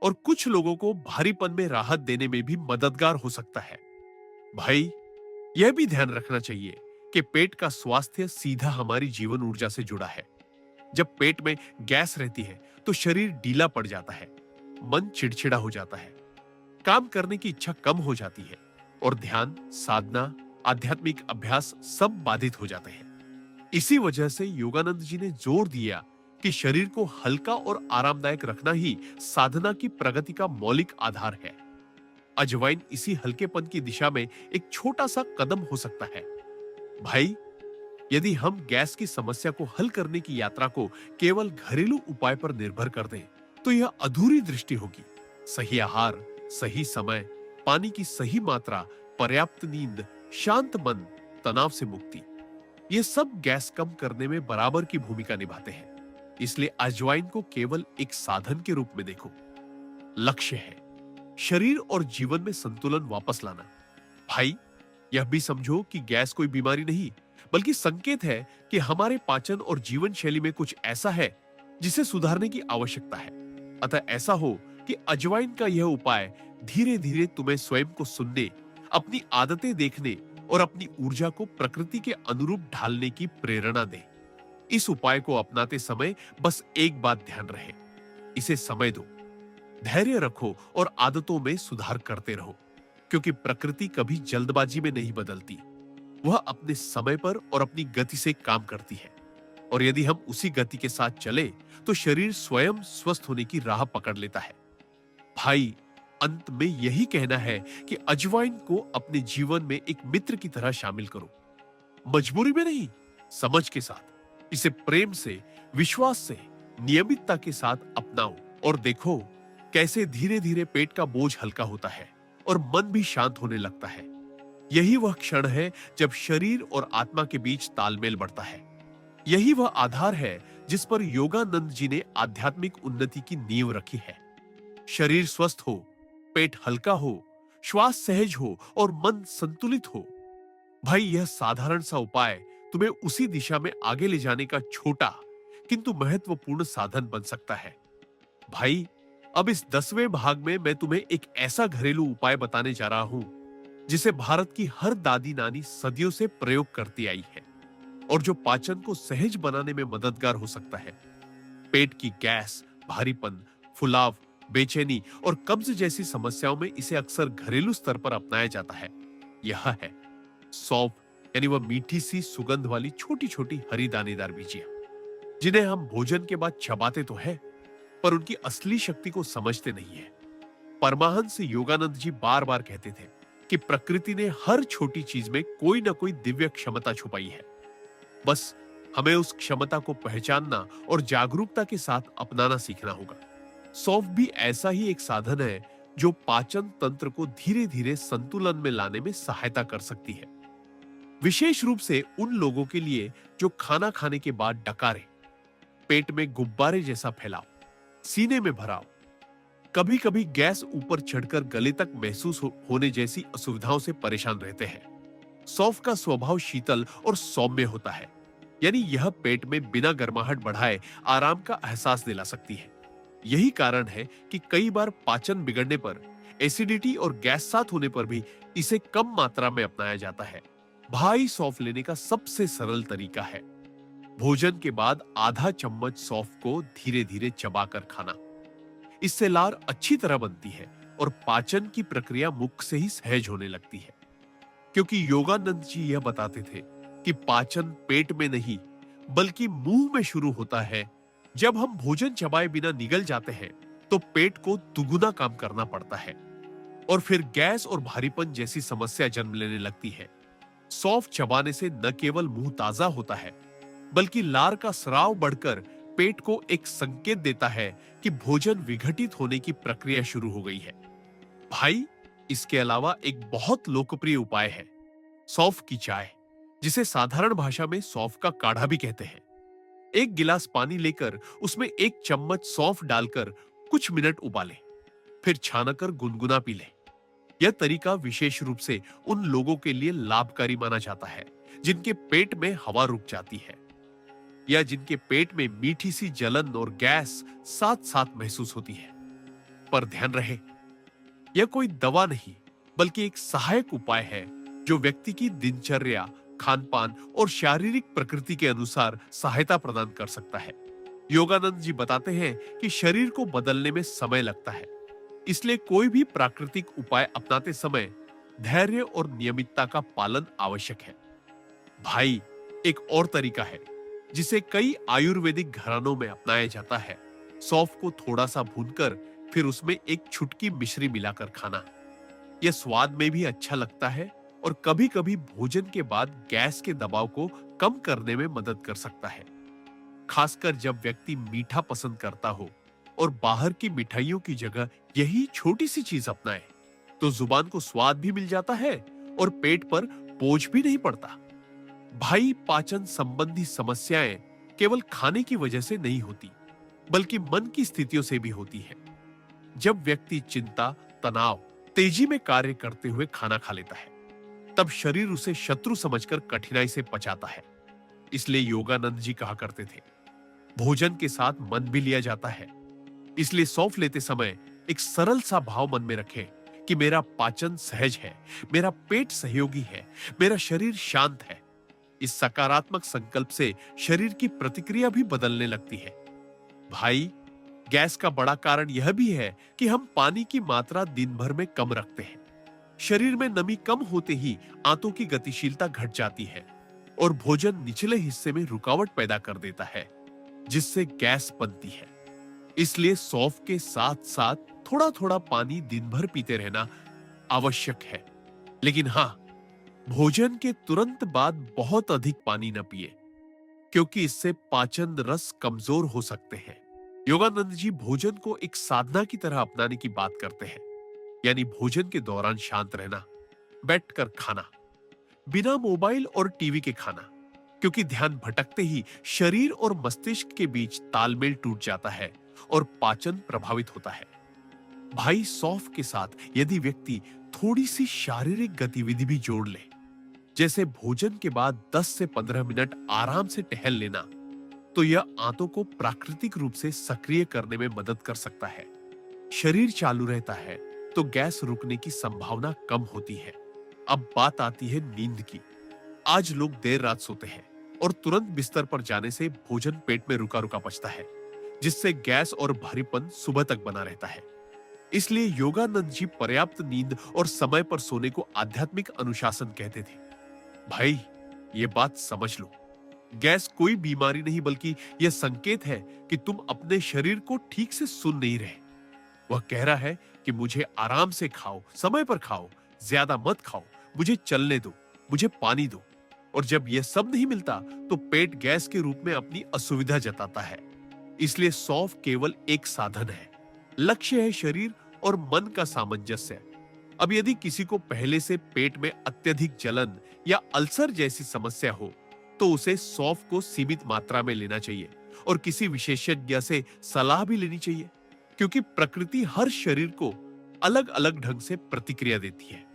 और कुछ लोगों को भारीपन में राहत देने में भी मददगार हो सकता है। भाई, यह भी ध्यान रखना चाहिए कि पेट का स्वास्थ्य सीधा हमारी जीवन ऊर्जा से जुड़ा है। जब पेट में गैस रहती है तो शरीर ढीला पड़ जाता है, मन चिड़चिड़ा हो जाता है, काम करने की इच्छा कम हो जाती है और ध्यान, साधना, आध्यात्मिक अभ्यास सब बाधित हो जाते हैं। इसी वजह से योगानंद जी ने जोर दिया कि शरीर को हल्का और आरामदायक रखना ही साधना की प्रगति का मौलिक आधार है। अजवाइन इसी हल्केपन की दिशा में एक छोटा सा कदम हो सकता है। भाई, यदि हम गैस की समस्या को हल करने की यात्रा को केवल घरेलू उपाय पर निर्भर कर दें, तो यह अधूरी दृष्टि होगी। सही आहार, सही समय, पानी की सही मात्रा, पर्याप्त नींद, शांत मन, तनाव से मुक्ति, ये सब गैस कम करने में बराबर की भूमिका निभाते हैं। इसलिए अजवाइन को केवल एक साधन के रूप में देखो। लक्ष्य है शरीर और जीवन में संतुलन वापस लाना। भाई, यह भी समझो कि गैस कोई बीमारी नहीं, बल्कि संकेत है कि हमारे पाचन और जीवन शैली में कुछ ऐसा है जिसे सुधारने की आवश्यकता है। अतः ऐसा हो कि अजवाइन का यह उपाय धीरे धीरे तुम्हें स्वयं को सुनने, अपनी आदतें देखने और अपनी ऊर्जा को प्रकृति के अनुरूप ढालने की प्रेरणा दे। इस उपाय को अपनाते समय बस एक बात ध्यान रहे, इसे समय दो, धैर्य रखो और आदतों में सुधार करते रहो, क्योंकि प्रकृति कभी जल्दबाजी में नहीं बदलती। वह अपने समय पर और अपनी गति से काम करती है, और यदि हम उसी गति के साथ चले तो शरीर स्वयं स्वस्थ होने की राह पकड़ लेता है। भाई, अंत में यही कहना है कि अजवाइन को अपने जीवन में एक मित्र की तरह शामिल करो। मजबूरी में नहीं, समझ के साथ। इसे प्रेम से, विश्वास से, नियमितता के साथ अपनाओ और देखो कैसे धीरे धीरे पेट का बोझ हल्का होता है और मन भी शांत होने लगता है। यही वह क्षण है जब शरीर और आत्मा के बीच तालमेल बढ़ता है। यही वह आधार है जिस पर योगानंद जी ने आध्यात्मिक उन्नति की नींव रखी है। शरीर स्वस्थ हो, पेट हल्का हो, श्वास सहज हो और मन संतुलित हो। भाई, यह साधारण सा उपाय तुम्हें उसी दिशा में आगे ले जाने का छोटा किंतु महत्वपूर्ण साधन बन सकता है। भाई, अब इस 10वें भाग में मैं तुम्हें एक ऐसा घरेलू उपाय बताने जा रहा हूं जिसे भारत की हर दादी नानी सदियों से प्रयोग करती आई है और जो पाचन को सहज बनाने में मददगार हो सकता है। पेट की गैस, भारीपन, फुलाव, बेचैनी और कब्ज जैसी समस्याओं में इसे अक्सर घरेलू स्तर पर अपनाया जाता है। यह है सौंफ, यानी वह मीठी सी सुगंध वाली छोटी छोटी हरी दानेदार बीजियां, जिन्हें हम भोजन के बाद चबाते तो है पर उनकी असली शक्ति को समझते नहीं है। परमाहंस योगानंद जी बार बार कहते थे कि प्रकृति ने हर छोटी चीज में कोई ना कोई दिव्य क्षमता छुपाई है, बस हमें उस क्षमता को पहचानना और जागरूकता के साथ अपनाना सीखना होगा। सौंफ भी ऐसा ही एक साधन है जो पाचन तंत्र को धीरे धीरे संतुलन में लाने में सहायता कर सकती है, विशेष रूप से उन लोगों के लिए जो खाना खाने के बाद डकारे, पेट में गुब्बारे जैसा फैलाव, सीने में भराव, कभी कभी गैस ऊपर चढ़कर गले तक महसूस होने जैसी असुविधाओं से परेशान रहते हैं। सौंफ का स्वभाव शीतल और सौम्य होता है, यानी यह पेट में बिना गर्माहट बढ़ाए आराम का एहसास दिला सकती है। यही कारण है कि कई बार पाचन बिगड़ने पर, एसिडिटी और गैस साथ होने पर भी इसे कम मात्रा में अपनाया जाता है। भाई, सौंफ लेने का सबसे सरल तरीका है भोजन के बाद आधा चम्मच सौंफ को धीरे धीरे चबाकर खाना। इससे लार अच्छी तरह बनती है और पाचन की प्रक्रिया मुख से ही सहज होने लगती है। क्योंकि योगानंद जी यह बताते थे कि पाचन पेट में नहीं बल्कि मुंह में शुरू होता है। जब हम भोजन चबाए बिना निगल जाते हैं तो पेट को दुगुना काम करना पड़ता है और फिर गैस और भारीपन जैसी समस्या जन्म लेने लगती है। सौंफ चबाने से न केवल मुंह ताजा होता है बल्कि लार का स्राव बढ़कर पेट को एक संकेत देता है कि भोजन विघटित होने की प्रक्रिया शुरू हो गई है। भाई, इसके अलावा एक बहुत लोकप्रिय उपाय है सौंफ की चाय, जिसे साधारण भाषा में सौंफ का काढ़ा भी कहते हैं। एक गिलास पानी लेकर उसमें एक चम्मच सौंफ डालकर कुछ मिनट उबालें, फिर छानकर गुनगुना पी लें। यह तरीका विशेष रूप से उन लोगों के लिए लाभकारी माना जाता है जिनके पेट में हवा रुक जाती है या जिनके पेट में मीठी सी जलन और गैस साथ साथ महसूस होती है। पर ध्यान रहे, यह कोई दवा नहीं बल्कि एक सहायक उपाय है जो व्यक्ति की दिनचर्या, खानपान और शारीरिक प्रकृति के अनुसार सहायता प्रदान कर सकता है। योगानंद जी बताते हैं कि शरीर को बदलने में समय लगता है, इसलिए कोई भी प्राकृतिक उपाय अपनाते समय धैर्य और नियमितता का पालन आवश्यक है। भाई, एक और तरीका है जिसे कई आयुर्वेदिक घरानों में अपनाया जाता है सौंफ को थोड़ा सा भूनकर फिर उसमें एक छुटकी मिश्री मिलाकर खाना। यह स्वाद में भी अच्छा लगता है और कभी-कभी भोजन के बाद गैस के दबाव को कम करने में मदद कर सकता है, खासकर जब व्यक्ति मीठा पसंद करता हो और बाहर की मिठाइयों की जगह यही छोटी सी चीज अपनाए तो जुबान को स्वाद भी मिल जाता है और पेट पर बोझ भी नहीं पड़ता। भाई, पाचन संबंधी समस्याएं केवल खाने की वजह से नहीं होती बल्कि मन की स्थितियों से भी होती है। जब व्यक्ति चिंता, तनाव, तेजी में कार्य करते हुए खाना खा लेता है तब शरीर उसे शत्रु समझकर कठिनाई से पचाता है। इसलिए योगानंद जी कहा करते थे, भोजन के साथ मन भी लिया जाता है। इसलिए सौंफ लेते समय एक सरल सा भाव मन में रखें कि मेरा पाचन सहज है, मेरा पेट सहयोगी है, मेरा शरीर शांत है। इस सकारात्मक संकल्प से शरीर की प्रतिक्रिया भी बदलने लगती है। भाई, गैस का बड़ा कारण यह भी है कि हम पानी की मात्रा दिन भर में कम रखते हैं। शरीर में नमी कम होते ही आंतों की गतिशीलता घट जाती है और भोजन निचले हिस्से में रुकावट पैदा कर देता है, जिससे गैस बनती है। इसलिए सौंफ के साथ साथ थोड़ा थोड़ा पानी दिन भर पीते रहना आवश्यक है। लेकिन हां, भोजन के तुरंत बाद बहुत अधिक पानी न पिए, क्योंकि इससे पाचन रस कमजोर हो सकते हैं। योगानंद जी भोजन को एक साधना की तरह अपनाने की बात करते हैं, यानी भोजन के दौरान शांत रहना, बैठकर खाना, बिना मोबाइल और टीवी के खाना, क्योंकि ध्यान भटकते ही शरीर और मस्तिष्क के बीच तालमेल टूट जाता है और पाचन प्रभावित होता है। भाई, सौंफ के साथ यदि व्यक्ति थोड़ी सी शारीरिक गतिविधि भी जोड़ ले, जैसे भोजन के बाद 10 से 15 मिनट आराम से टहल लेना, तो यह आंतों को प्राकृतिक रूप से सक्रिय करने में मदद कर सकता है। शरीर चालू रहता है तो गैस रुकने की संभावना कम होती है। अब बात आती है नींद की। आज लोग देर रात सोते हैं और तुरंत बिस्तर पर जाने से भोजन पेट में रुका रुका पचता है, जिससे गैस और भारीपन सुबह तक बना रहता है। इसलिए योगानंद जी पर्याप्त नींद और समय पर सोने को आध्यात्मिक अनुशासन कहते थे। भाई, ये बात समझ लो, गैस कोई बीमारी नहीं बल्कि यह संकेत है कि तुम अपने शरीर को ठीक से सुन नहीं रहे। वह कह रहा है कि मुझे आराम से खाओ, समय पर खाओ, ज्यादा मत खाओ, मुझे चलने दो, मुझे पानी दो। और जब यह सब नहीं मिलता तो पेट गैस के रूप में अपनी असुविधा जताता है। इसलिए सौंफ केवल एक साधन है, लक्ष्य है शरीर और मन का सामंजस्य। अब यदि किसी को पहले से पेट में अत्यधिक जलन या अल्सर जैसी समस्या हो तो उसे सौंफ को सीमित मात्रा में लेना चाहिए और किसी विशेषज्ञ से सलाह भी लेनी चाहिए, क्योंकि प्रकृति हर शरीर को अलग अलग ढंग से प्रतिक्रिया देती है।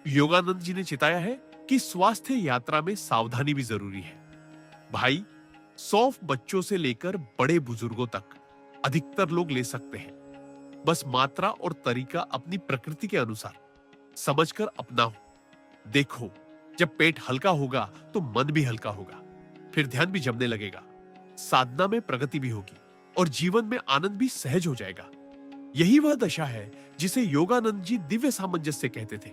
योगानंद जी ने चिताया है कि स्वास्थ्य यात्रा में सावधानी भी जरूरी है। भाई, सौंफ बच्चों से लेकर बड़े बुजुर्गों तक अधिकतर लोग ले सकते हैं। बस मात्रा और तरीका अपनी प्रकृति के अनुसार समझकर अपनाओ। देखो, जब पेट हल्का होगा तो मन भी हल्का होगा। फिर ध्यान भी जमने लगेगा, साधना में प्रगति भी होगी और जीवन में आनंद भी सहज हो जाएगा। यही वह दशा है जिसे योगानंद जी दिव्य सामंजस्य कहते थे।